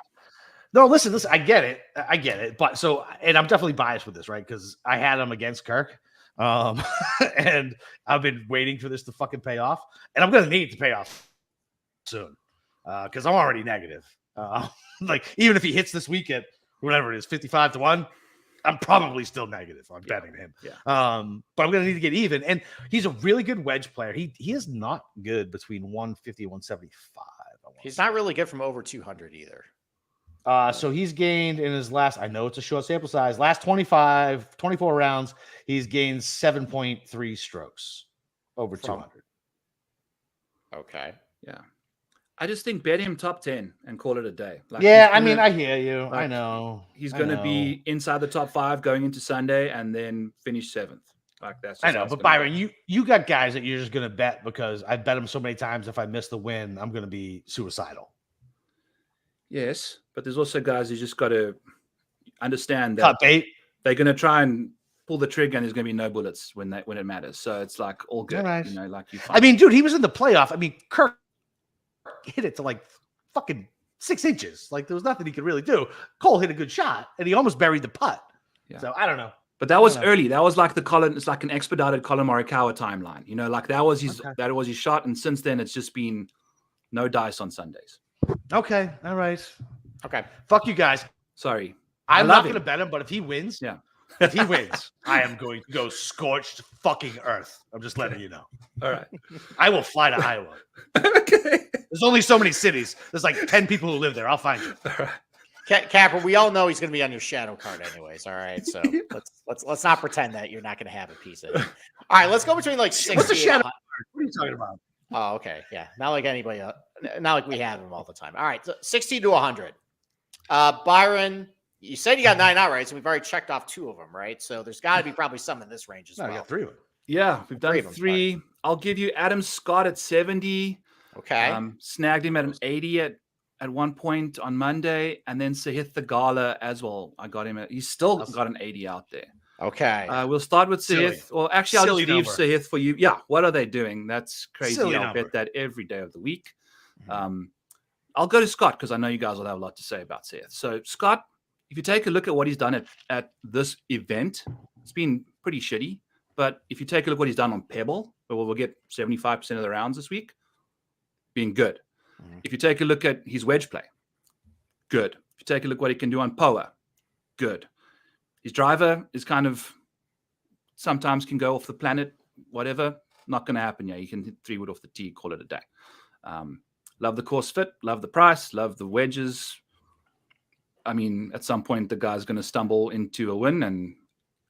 no, listen, I get it. But and I'm definitely biased with this, right? Because I had him against Kirk. And I've been waiting for this to fucking pay off, and I'm gonna need it to pay off soon because I'm already negative. Like even if he hits this weekend, whatever it is, 55-1, I'm probably still negative on betting him. Yeah. But I'm gonna need to get even, and he's a really good wedge player. He is not good between 150 and 175. He's not really good from over 200 either. So he's gained in his last, I know it's a short sample size, last 24 rounds, he's gained 7.3 strokes over 200. Okay. Yeah. I just think bet him top 10 and call it a day. Like yeah, I mean, I hear you. Like, I know. He's going to be inside the top 5 going into Sunday and then finish 7th. Like that's I know, but Byron, you got guys that you're just going to bet because I bet them so many times if I miss the win, I'm going to be suicidal. Yes, but there's also guys who just got to understand that they're going to try and pull the trigger and there's going to be no bullets when it matters. So it's like all good. Nice. You know, like you. I mean, dude, he was in the playoff. I mean, Kirk hit it to like fucking 6 inches. Like there was nothing he could really do. Cole hit a good shot and he almost buried the putt. Yeah. So I don't know. But that was early. That was like it's like an expedited Colin Morikawa timeline. You know, like that was his shot. And since then, it's just been no dice on Sundays. Okay. All right. Okay. Fuck you guys. Sorry. I'm not going to bet him, but if he wins, yeah. If he wins, I am going to go scorched fucking earth. I'm just letting you know. All right. I will fly to Iowa. Okay. There's only so many cities. There's like 10 people who live there. I'll find you. All right. Capper, we all know he's going to be on your shadow card anyways. All right. So let's not pretend that you're not going to have a piece of it. All right. Let's go between like 60. What's a shadow card? What are you talking about? Oh, okay. Yeah. Not like anybody else. Not like we have him all the time. All right. So 60 to 100. Byron, you said you got 9 outrights, and we've already checked off 2 of them, right? So there's got to be probably some in this range as well. I got 3 of them. Yeah, we've done 3. I'll give you Adam Scott at 70. Okay. Snagged him at an 80 at one point on Monday, and then Sahith Theegala as well. I got him he's still got an 80 out there. Okay. We'll start with Sahith. Well, actually, I'll just leave Sahith for you. Yeah, what are they doing? That's crazy. I'll bet that every day of the week. I'll go to Scott because I know you guys will have a lot to say about Sahith. So, Scott, if you take a look at what he's done at this event, it's been pretty shitty. But if you take a look at what he's done on Pebble, where we'll get 75% of the rounds this week, being good. If you take a look at his wedge play, good. If you take a look what he can do on Poa, good. His driver is kind of sometimes can go off the planet, whatever. Not going to happen. Yeah, you can hit 3-wood off the tee, call it a day. Love the course fit, love the price, love the wedges. I mean, at some point, the guy's going to stumble into a win, and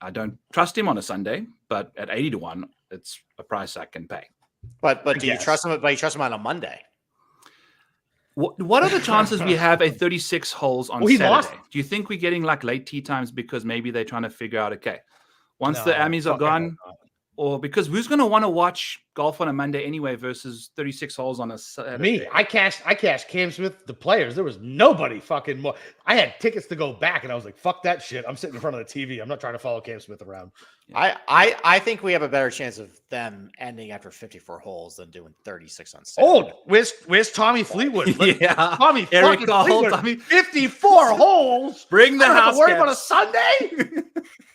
I don't trust him on a Sunday, but at 80 to 1, it's a price I can pay. But do you trust him? But you trust him on a Monday? What are the chances we have a 36 holes on Saturday? Lost. Do you think we're getting like late tee times because maybe they're trying to figure out, okay, once the Amis are gone, or because who's going to want to watch golf on a Monday anyway versus 36 holes on a Saturday? Me. I cashed Cam Smith, the players. There was nobody fucking more. I had tickets to go back, and I was like, fuck that shit. I'm sitting in front of the TV. I'm not trying to follow Cam Smith around. Yeah. I think we have a better chance of them ending after 54 holes than doing 36 on Saturday. Oh, where's Tommy Fleetwood? Yeah. Tommy Eric Fleetwood. Tommy. 54 holes? Bring the house. Worry about a Sunday?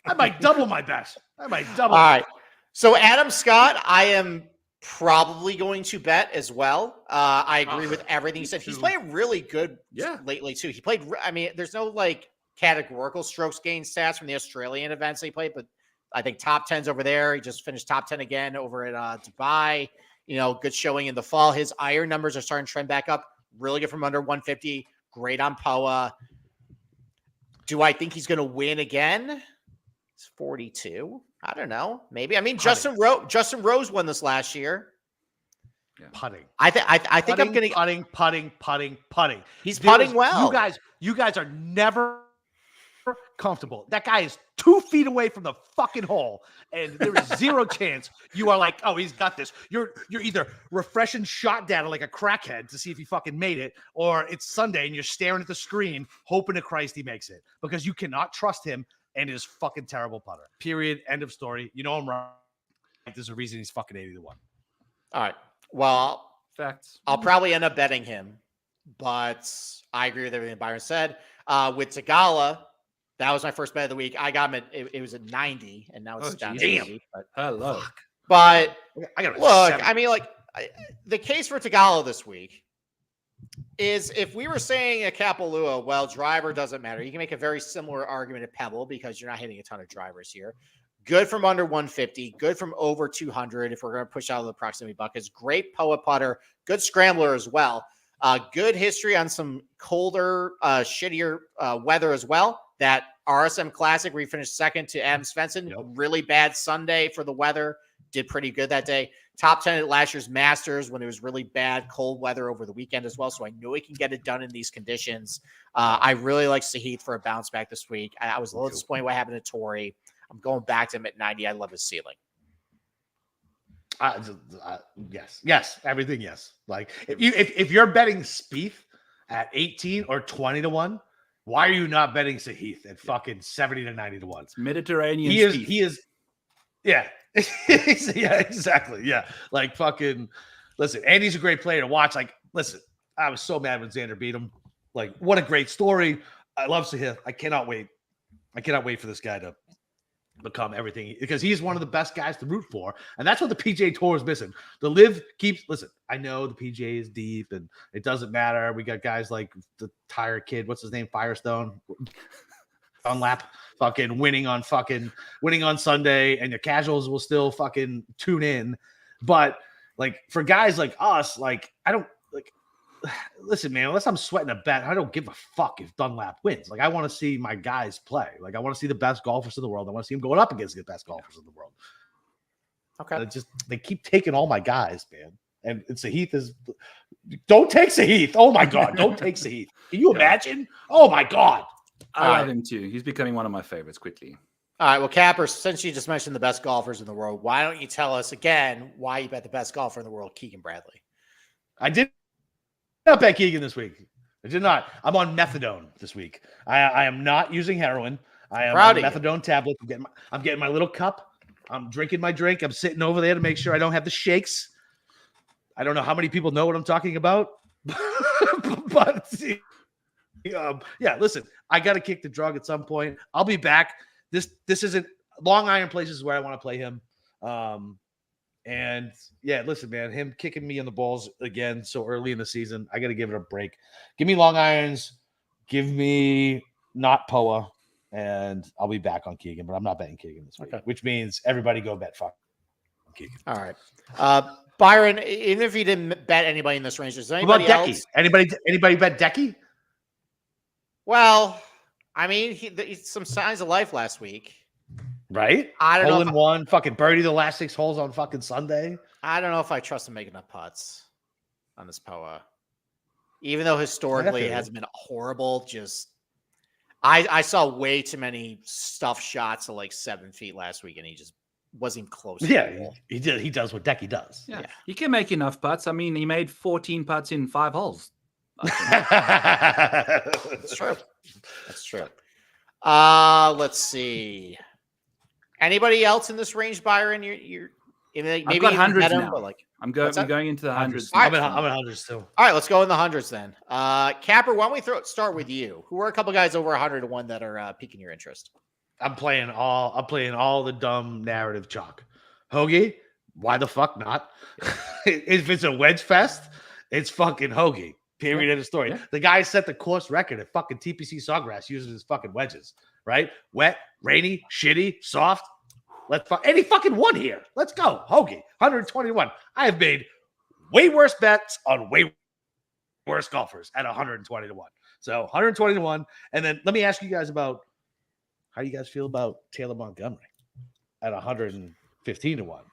I might double my bet. All right. So Adam Scott, I am probably going to bet as well. I agree with everything he said. He's playing really good lately too. He played, I mean, there's no like categorical strokes gain stats from the Australian events he played, but I think top 10s over there. He just finished top 10 again over at Dubai. You know, good showing in the fall. His iron numbers are starting to trend back up. Really good from under 150. Great on POA. Do I think he's going to win again? It's 42. I don't know. Maybe. I mean, Justin Rose won this last year. Yeah. Putting. I think I'm going to putting. He's putting well. You guys are never comfortable. That guy is 2 feet away from the fucking hole, and there is zero chance you are like, oh, he's got this. You're either refreshing shot data like a crackhead to see if he fucking made it, or it's Sunday and you're staring at the screen hoping to Christ he makes it because you cannot trust him and his fucking terrible putter. Period. End of story. You know I'm right. There's a reason he's fucking 80 to 1. All right. Well, facts. I'll probably end up betting him, but I agree with everything Byron said. With Theegala, That was my first bet of the week. I got him it was at 90, and now it's down to Jesus. 80. But, Hello. but I got look, I mean, like the case for Tagallo this week is if we were saying a Kapalua, well, driver doesn't matter. You can make a very similar argument at Pebble because you're not hitting a ton of drivers here. Good from under 150, good from over 200 if we're going to push out of the proximity buckets. Great POA putter, good scrambler as well. Good history on some colder, shittier weather as well. That RSM Classic where he finished second to Adam Svensson. Yep. Really bad Sunday for the weather. Did pretty good that day. Top 10 at last year's Masters when it was really bad, cold weather over the weekend as well. So I know he can get it done in these conditions. I really like Sahith for a bounce back this week. I was a little disappointed what happened to Torrey. I'm going back to him at 90. I love his ceiling. Yes, everything. Yes. Like if you're betting Spieth at 18 or 20 to 1, why are you not betting Sahith at fucking 70 to 90 to 1? It's Mediterranean. He is. Yeah. Yeah, exactly. Yeah. Like fucking listen, Andy's a great player to watch. Like, listen, I was so mad when Xander beat him. Like, what a great story. I love Sahith. I cannot wait. I cannot wait for this guy to become everything because he's one of the best guys to root for. And that's what the PGA Tour is missing. The Live keeps, listen, I know the PGA is deep and it doesn't matter. We got guys like the tire kid, what's his name? Firestone on lap, fucking winning on Sunday, and the casuals will still fucking tune in. But like for guys like us, like I don't like listen, man, unless I'm sweating a bet, I don't give a fuck if Dunlap wins. Like, I want to see my guys play. Like, I want to see the best golfers in the world. I want to see them going up against the best golfers in the world. Okay. They keep taking all my guys, man. And Sahith is don't take Sahith. Oh my God. Don't take Sahith. Can you imagine? Oh my God. I love him too. He's becoming one of my favorites quickly. All right. Well, Capper, since you just mentioned the best golfers in the world, why don't you tell us again why you bet the best golfer in the world, Keegan Bradley? I did not bet Keegan this week. I did not. I'm on methadone this week. I am not using heroin. I am on methadone tablets. I'm getting my little cup. I'm drinking my drink. I'm sitting over there to make sure I don't have the shakes. I don't know how many people know what I'm talking about, but yeah. Listen, I got to kick the drug at some point. I'll be back. This isn't Long Island places where I want to play him. And yeah, listen, man, him kicking me in the balls again so early in the season, I got to give it a break. Give me Long Irons, give me not POA, and I'll be back on Keegan, but I'm not betting Keegan this week, which means everybody go bet fuck Keegan. All right. Byron, even if you didn't bet anybody in this range, is there anybody else? Anybody bet Decky? Well, I mean, he's some signs of life last week. Right? I don't know. Hole in one, fucking birdie the last 6 holes on fucking Sunday. I don't know if I trust him making enough putts on this POA. Even though historically it hasn't been horrible, just I saw way too many stuffed shots of like 7 feet last week, and he just wasn't even close. Yeah, he did. He does what Decky does. Yeah. He can make enough putts. I mean, he made 14 putts in 5 holes. That's true. That's true. Let's see. Anybody else in this range, Byron? You're maybe I've got hundreds now. But like, I'm going into the hundreds. Right. I'm at hundreds too. All right, let's go in the hundreds then. Capper, why don't we start with you? Who are a couple guys over 100 to 1 that are piquing your interest? I'm playing all the dumb narrative chalk. Hoagie, why the fuck not? If it's a wedge fest, it's fucking Hoagie. Period of the story. Yeah. The guy set the course record at fucking TPC Sawgrass using his fucking wedges, right? Wet, rainy, shitty, soft. And he fucking won here. Let's go. Hoagie, 121. I have made way worse bets on way worse golfers at 120 to 1. So 120 to 1. And then let me ask you guys about how you guys feel about Taylor Montgomery at 115 to 1.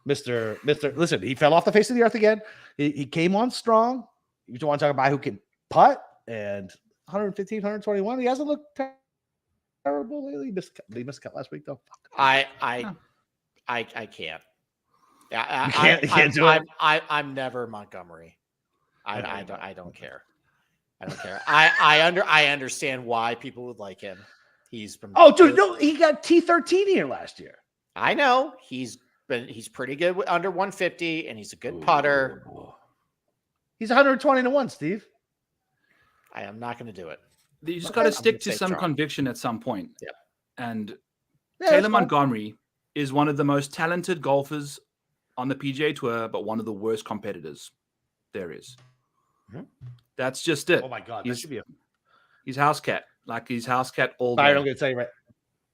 Mr. Listen, he fell off the face of the earth again. He came on strong. You want to talk about who can putt and 115, 121. He hasn't looked terrible lately. He missed a cut last week though. I can't. Yeah, you can't do it. I'm never Montgomery. I don't care. I don't care. I understand why people would like him. He's from he got T13 here last year. I know he's pretty good under 150, and he's a good putter. He's 120 to 1, Steve. I am not going to do it. You just got to stick to safe some draw. conviction at some point. Yeah. And Yeah, Taylor that's fine. Montgomery is one of the most talented golfers on the PGA Tour, but one of the worst competitors there is. Mhm. That's just it. Oh my God, that He's should be a house cat. Like he's house cat all Byron. I'm day. gonna tell you right.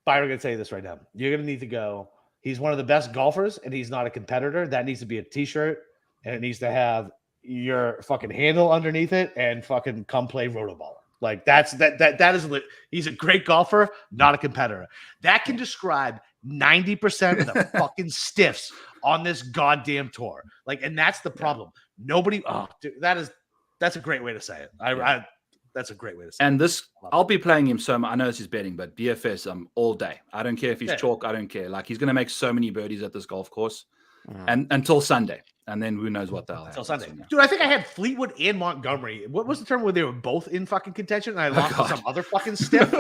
Byron, I'm gonna tell you this right now. You're gonna need to go. He's one of the best golfers, and he's not a competitor. That needs to be a T-shirt, and it needs to have your fucking handle underneath it, and fucking come play rotoballer. Like that is lit. He's a great golfer, not a competitor. That can describe 90% of the fucking stiffs on this goddamn tour. Like, and that's the problem. Nobody. Oh, dude, that's a great way to say it. That's a great way to say And it. this, I'll be playing him so much. I know this is betting, but DFS all day. I don't care if he's Yeah. chalk. I don't care. Like he's going to make so many birdies at this golf course, Mhm. and until Sunday, and then who knows what the hell Until happens. Sunday. Dude, I think I had Fleetwood and Montgomery. What was the term where they were both in fucking contention and I lost to God. some other fucking stiff?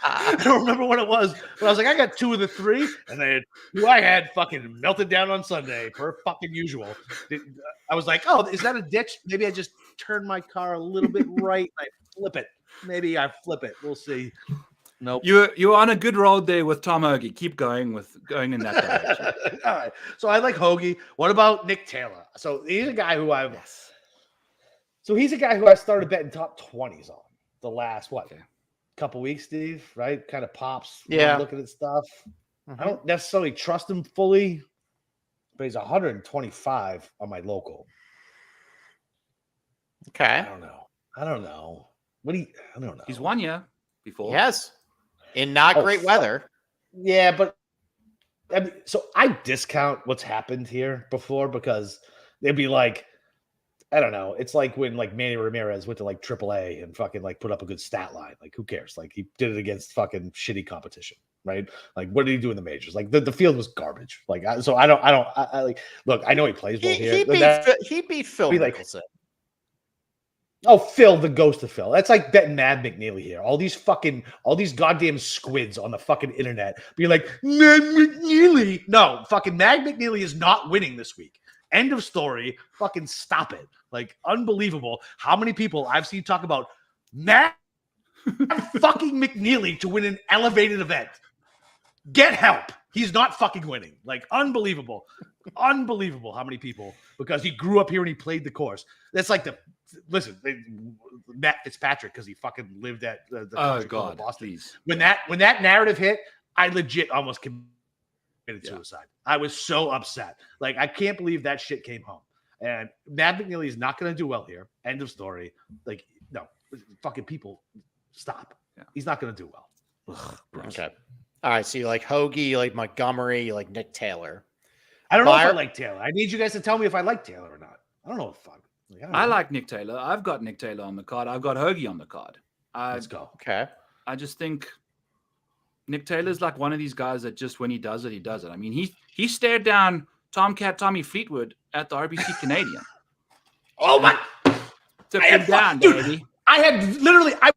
I don't remember what it was, but I was like, I got 2 of the 3, and then who I had fucking melted down on Sunday per fucking usual. I was like, oh, is that a ditch? Maybe I just turn my car a little bit right and I flip it. Maybe I flip it. We'll see. Nope. You're on a good road there with Tom Hoagie. Keep going in that direction. All right. So I like Hoagie. What about Nick Taylor? So he's a guy who I started betting top 20s on the last couple weeks, Steve, right? Kind of pops. Yeah. Looking at stuff. Mhm. I don't necessarily trust him fully, but he's 125 on my local. Okay. I don't know. I don't know. He's won you before. Yes. In not great fuck. weather. Yeah, but I mean, so I discount what's happened here before because they'd be like, I don't know. It's like when like Manny Ramirez went to like AAA and fucking like put up a good stat line. Like, who cares? Like, he did it against fucking shitty competition, right? Like, what did he do in the majors? Like, the field was garbage. Like, I like. Look, I know he plays well here. He beat Phil be like- Mickelson. Oh, Phil, the ghost of Phil. That's like betting Mad McNeely here. All these goddamn squids on the fucking internet be like, Mad McNeely. No, fucking Mad McNeely is not winning this week. End of story. Fucking stop it. Like, unbelievable how many people I've seen talk about Mad fucking McNeely to win an elevated event. Get help. He's not fucking winning. Like, unbelievable. Unbelievable how many people, because he grew up here and he played the course. That's like Matt Fitzpatrick, because he fucking lived at the country club of Boston. Please. When that narrative hit, I legit almost committed suicide. I was so upset. Like, I can't believe that shit came home. And Matt McNeely is not going to do well here. End of story. Like, no, fucking people, stop. Yeah. He's not going to do well. Ugh, gross. Okay. All right. So you like Hoagie, you like Montgomery, you like Nick Taylor. I don't know if I like Taylor. I need you guys to tell me if I like Taylor or not. I don't know if I like Nick Taylor. I've got Nick Taylor on the card. I've got Hoagie on the card. Let's go. Okay. I just think Nick Taylor's like one of these guys that just when he does it, he does it. I mean, he stared down Tommy Fleetwood at the RBC Canadian. Oh my! Took him down, baby. I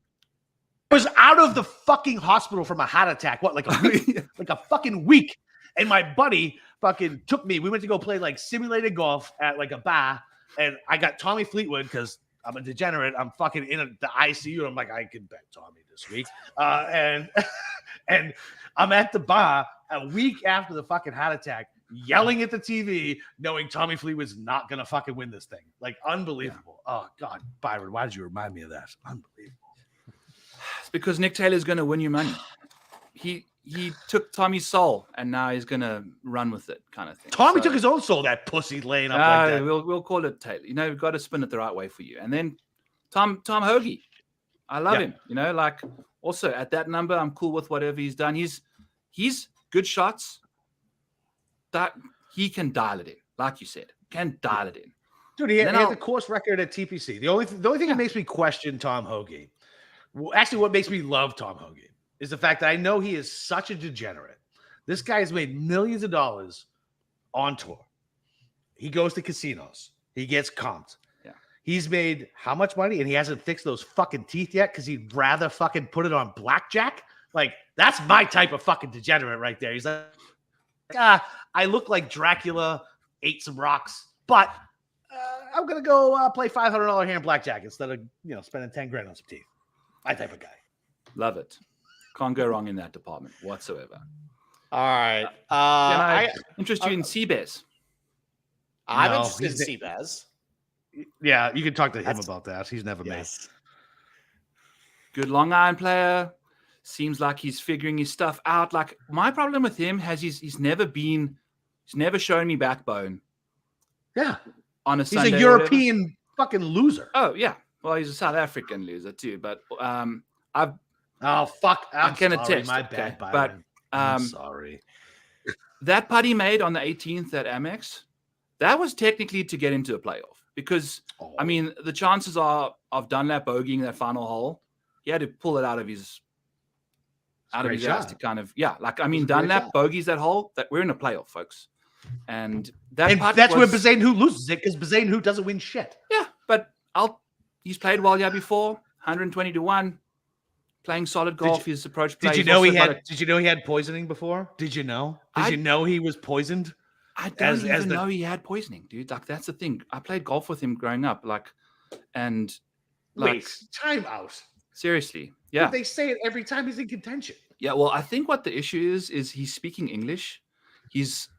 was out of the fucking hospital from a heart attack. What, like a week? Like a fucking week. And my buddy fucking took me. We went to go play like simulated golf at like a bar. And I got Tommy Fleetwood because I'm a degenerate. I'm fucking in the ICU. And I'm like, I can bet Tommy this week. And I'm at the bar a week after the fucking heart attack, yelling at the TV, knowing Tommy Fleetwood's not going to fucking win this thing. Like, unbelievable. Yeah. Oh, God. Byron, why did you remind me of that? Unbelievable. It's because Nick Taylor's going to win you money. He took Tommy's soul, and now he's going to run with it, kind of thing. Tommy took his own soul, that pussy laying up like that. We'll call it Taylor. You know, we've got to spin it the right way for you. And then Tom Hoagie. I love him. You know, like, also at that number, I'm cool with whatever he's done. He's good shots. That he can dial it in, like you said. Can dial it in. Dude, he had the course record at TPC. The only thing that makes me question Tom Hoagie, actually what makes me love Tom Hoagie, is the fact that I know he is such a degenerate. This guy has made millions of dollars on tour. He goes to casinos. He gets comped. Yeah. He's made how much money? And he hasn't fixed those fucking teeth yet because he'd rather fucking put it on blackjack. Like, that's my type of fucking degenerate right there. He's like, I look like Dracula, ate some rocks, but I'm gonna go play $500 hand blackjack instead of spending 10 grand on some teeth. My type of guy. Love it. Can't go wrong in that department whatsoever. All right. Can I interest you in Seabass? I'm No, interested in Seabass. Yeah, you can talk to him about that. He's never made. Good long iron player. Seems like he's figuring his stuff out. Like my problem with him he's never shown me backbone. Yeah. On a he's Sunday a European fucking loser. Oh yeah. Well, he's a South African loser too. But I can attest. My bad, but Byron. I'm sorry. That putt he made on the 18th at Amex, that was technically to get into a playoff because I mean the chances are of Dunlap bogeying that final hole, he had to pull it out of his ass to kind of Dunlap bogeys that hole, that we're in a playoff, folks. And that's where Bazane loses it because Bazane doesn't win shit. Yeah, but he's played well before, 120 to 1. Playing solid golf, his approach play. Did you know he had poisoning before? Did you know? Did you know he was poisoned? I don't even know he had poisoning, dude. Like that's the thing. I played golf with him growing up, wait, time out. Seriously, yeah. But they say it every time he's in contention. Yeah, well, I think what the issue is he's speaking English. He's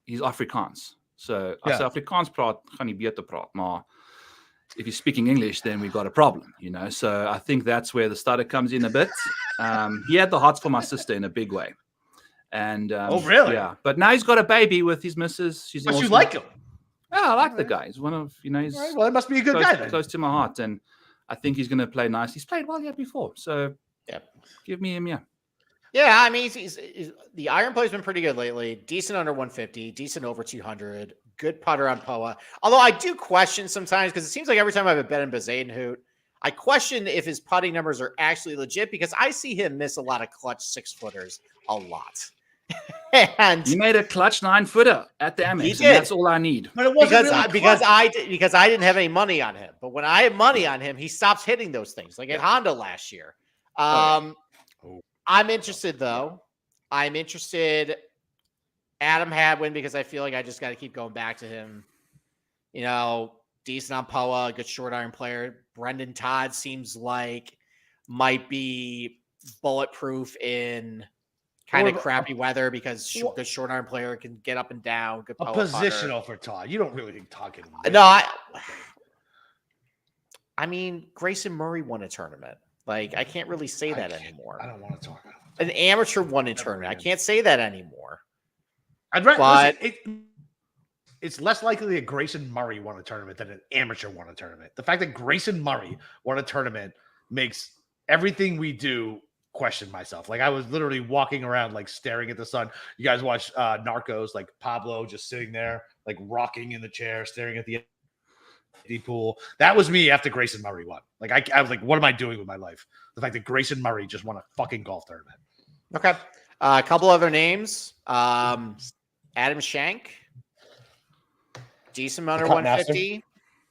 Afrikaans. So as Afrikaans praat, gaan nie beter praat, maar if you're speaking English, then we've got a problem, So I think that's where the stutter comes in a bit. He had the hots for my sister in a big way. And oh, really? Yeah. But now he's got a baby with his missus. She's awesome. You like him? Yeah, I like the guy. He's one of, he's right, well, it must be a good guy then. Close to my heart. And I think he's going to play nice. He's played well before. So give me him, Yeah, I mean, he's the iron play's been pretty good lately. Decent under 150, decent over 200. Good putter on POA. Although I do question sometimes because it seems like every time I have a bet in Bazane Hoot, I question if his putting numbers are actually legit because I see him miss a lot of clutch 6-footers a lot. And he made a clutch 9-footer at the Amex. And that's all I need. But it wasn't because I didn't have any money on him. But when I had money on him, he stops hitting those things like at Honda last year. I'm interested though. I'm interested. Adam Hadwin because I feel like I just got to keep going back to him. Decent on POA, good short iron player. Brendan Todd seems like might be bulletproof in kind of crappy weather because good short iron player can get up and down. Good POA positional putter. For Todd. You don't really think Todd can win. No, I mean Grayson Murray won a tournament. Like I can't really say that anymore. I don't want to talk about an amateur won a tournament. I can't say that anymore. I'd rather. It's less likely that Grayson Murray won a tournament than an amateur won a tournament. The fact that Grayson Murray won a tournament makes everything we do question myself. Like I was literally walking around, like staring at the sun. You guys watch Narcos, like Pablo just sitting there, like rocking in the chair, staring at the empty pool. That was me after Grayson Murray won. Like I was like, what am I doing with my life? The fact that Grayson Murray just won a fucking golf tournament. Okay. A couple other names. Adam Shank. Decent under 150. Master.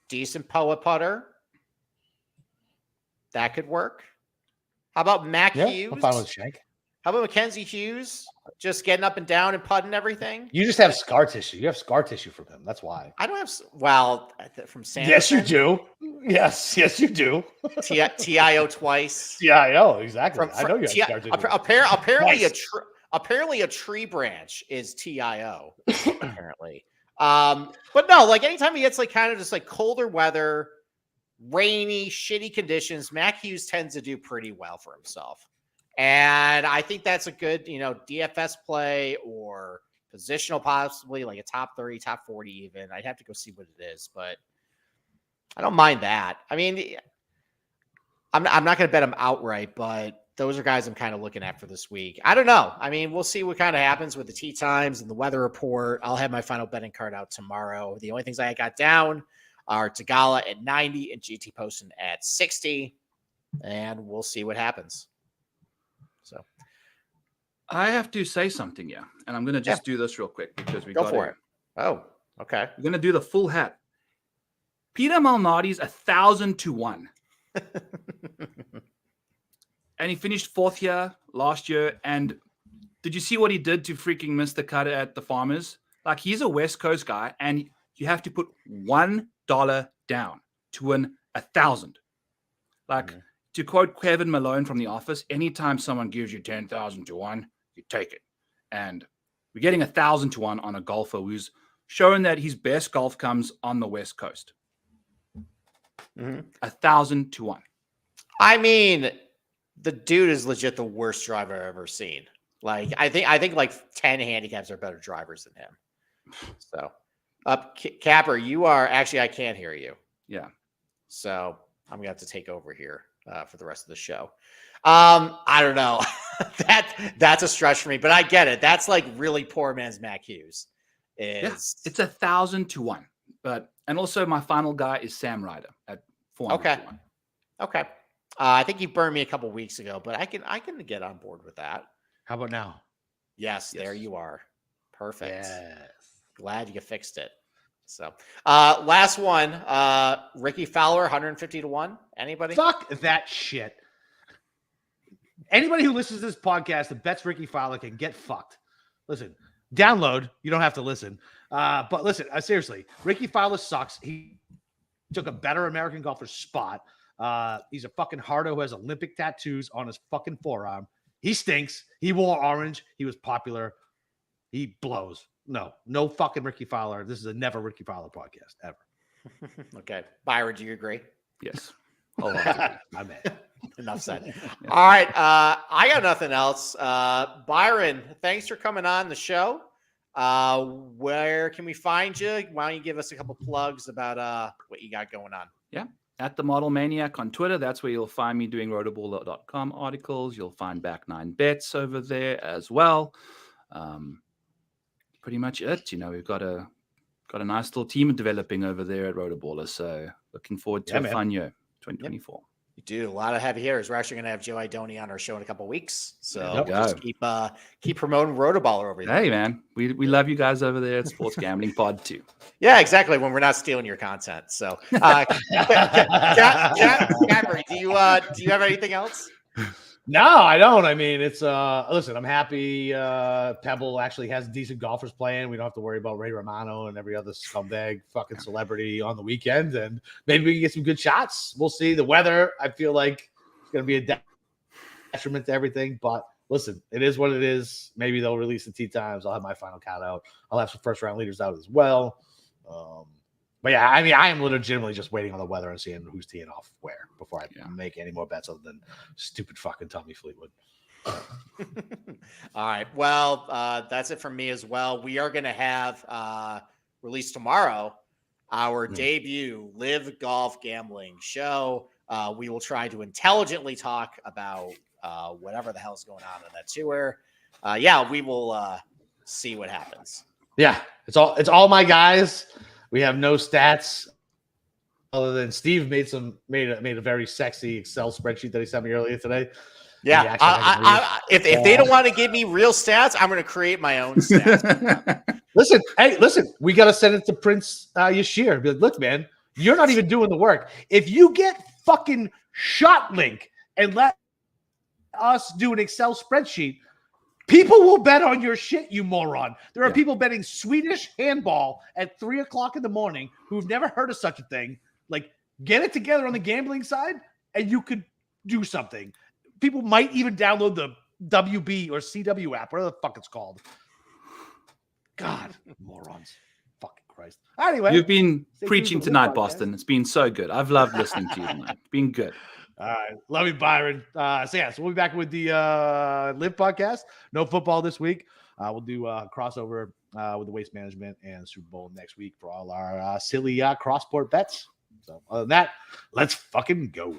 Decent POA putter. That could work. How about Mac Hughes? I'm fine with Shank. How about Mackenzie Hughes? Just getting up and down and putting everything. You just have scar tissue. You have scar tissue from him. That's why. I don't have. Well, from Sanderson. Yes, you do. Yes, you do. TIO twice. TIO, exactly. I know you have scar tissue. Apparently, a tree branch is TIO. Apparently, but no. Like anytime he gets like kind of just like colder weather, rainy, shitty conditions, Mac Hughes tends to do pretty well for himself. And I think that's a good, DFS play or positional, possibly like a top 30, top 40 even. I'd have to go see what it is, but I don't mind that. I mean, I'm not going to bet him outright, but those are guys I'm kind of looking at for this week. I don't know. I mean, we'll see what kind of happens with the tee times and the weather report. I'll have my final betting card out tomorrow. The only things I got down are Tagala at 90 and GT Poston at 60, and we'll see what happens. So I have to say something, and I'm going to just do this real quick because we got for it. Oh, okay. We're going to do the full hat. Peter Malnati's 1,000 to 1. And he finished 4th here last year. And did you see what he did to freaking miss the cut at the Farmers? Like, he's a West Coast guy, and you have to put one down to win 1,000. Like, to quote Kevin Malone from The Office, anytime someone gives you 10,000 to 1, you take it. And we're getting 1,000 to 1 on a golfer who's shown that his best golf comes on the West Coast. 1,000 to 1. I mean, the dude is legit the worst driver I've ever seen. Like, I think like 10 handicaps are better drivers than him. So, Capper, you are actually, I can't hear you. Yeah. So I'm gonna have to take over here for the rest of the show. I don't know. That's a stretch for me, but I get it. That's like really poor man's Matt Hughes. It's 1,000 to 1. And also my final guy is Sam Ryder at 400 to 1. Okay. I think you burned me a couple weeks ago, but I can get on board with that. How about now? Yes, there you are. Perfect. Yes. Glad you fixed it. So, last one, Ricky Fowler, 150 to 1. Anybody? Fuck that shit. Anybody who listens to this podcast that bets Ricky Fowler can get fucked. Listen, download. You don't have to listen. But listen, seriously, Ricky Fowler sucks. He took a better American golfer's spot. He's a fucking hardo who has Olympic tattoos on his fucking forearm. He stinks. He wore orange. He was popular. He blows. No fucking Ricky Fowler. This is a never Ricky Fowler podcast ever. Okay. Byron, do you agree? Yes. Hold on. I'm in. Enough said. Yeah. All right. I got nothing else. Byron, thanks for coming on the show. Where can we find you? Why don't you give us a couple plugs about what you got going on? Yeah. At the Model Maniac on Twitter. That's where you'll find me doing rotoballer.com articles. You'll find Back 9 Bets over there as well. Pretty much it. We've got a nice little team developing over there at Rotoballer. So looking forward to a fun year, 2024. Yep. You do a lot of heavy hitters. We're actually going to have Joe Idoni on our show in a couple of weeks. So just keep promoting Rotoballer over there. Hey, man. We love you guys over there at Sports Gambling Pod too. Yeah, exactly. When we're not stealing your content. So, Capper, do you have anything else? No, I don't. I mean, it's listen, I'm happy Pebble actually has decent golfers playing. We don't have to worry about Ray Romano and every other scumbag fucking celebrity on the weekend, and maybe we can get some good shots. We'll see. The weather, I feel like it's going to be a detriment to everything, but listen, it is what it is. Maybe they'll release the tee times. I'll have my final count out. I'll have some first round leaders out as well. But yeah, I mean, I am legitimately just waiting on the weather and seeing who's teeing off where before I make any more bets other than stupid fucking Tommy Fleetwood. All right. Well, that's it from me as well. We are going to have released tomorrow our debut Live Golf Gambling show. We will try to intelligently talk about whatever the hell's going on that tour. We will see what happens. Yeah, it's all my guys. We have no stats other than Steve made a very sexy Excel spreadsheet that he sent me earlier today. Yeah, if they don't want to give me real stats, I'm going to create my own stats. Listen, we got to send it to Prince Yashir. Be like, look, man, you're not even doing the work. If you get fucking ShotLink and let us do an Excel spreadsheet, people will bet on your shit, you moron. There are people betting Swedish handball at 3:00 in the morning who've never heard of such a thing. Like, get it together on the gambling side, and you could do something. People might even download the WB or CW app, whatever the fuck it's called. God, morons. Fucking Christ. Anyway. You've been preaching tonight, Boston. It's been so good. I've loved listening to you tonight. It's been good. All right. Love you, Byron. So we'll be back with the Live podcast. No football this week. We'll do a crossover with the Waste Management and Super Bowl next week for all our silly cross-sport bets. So other than that, let's fucking go.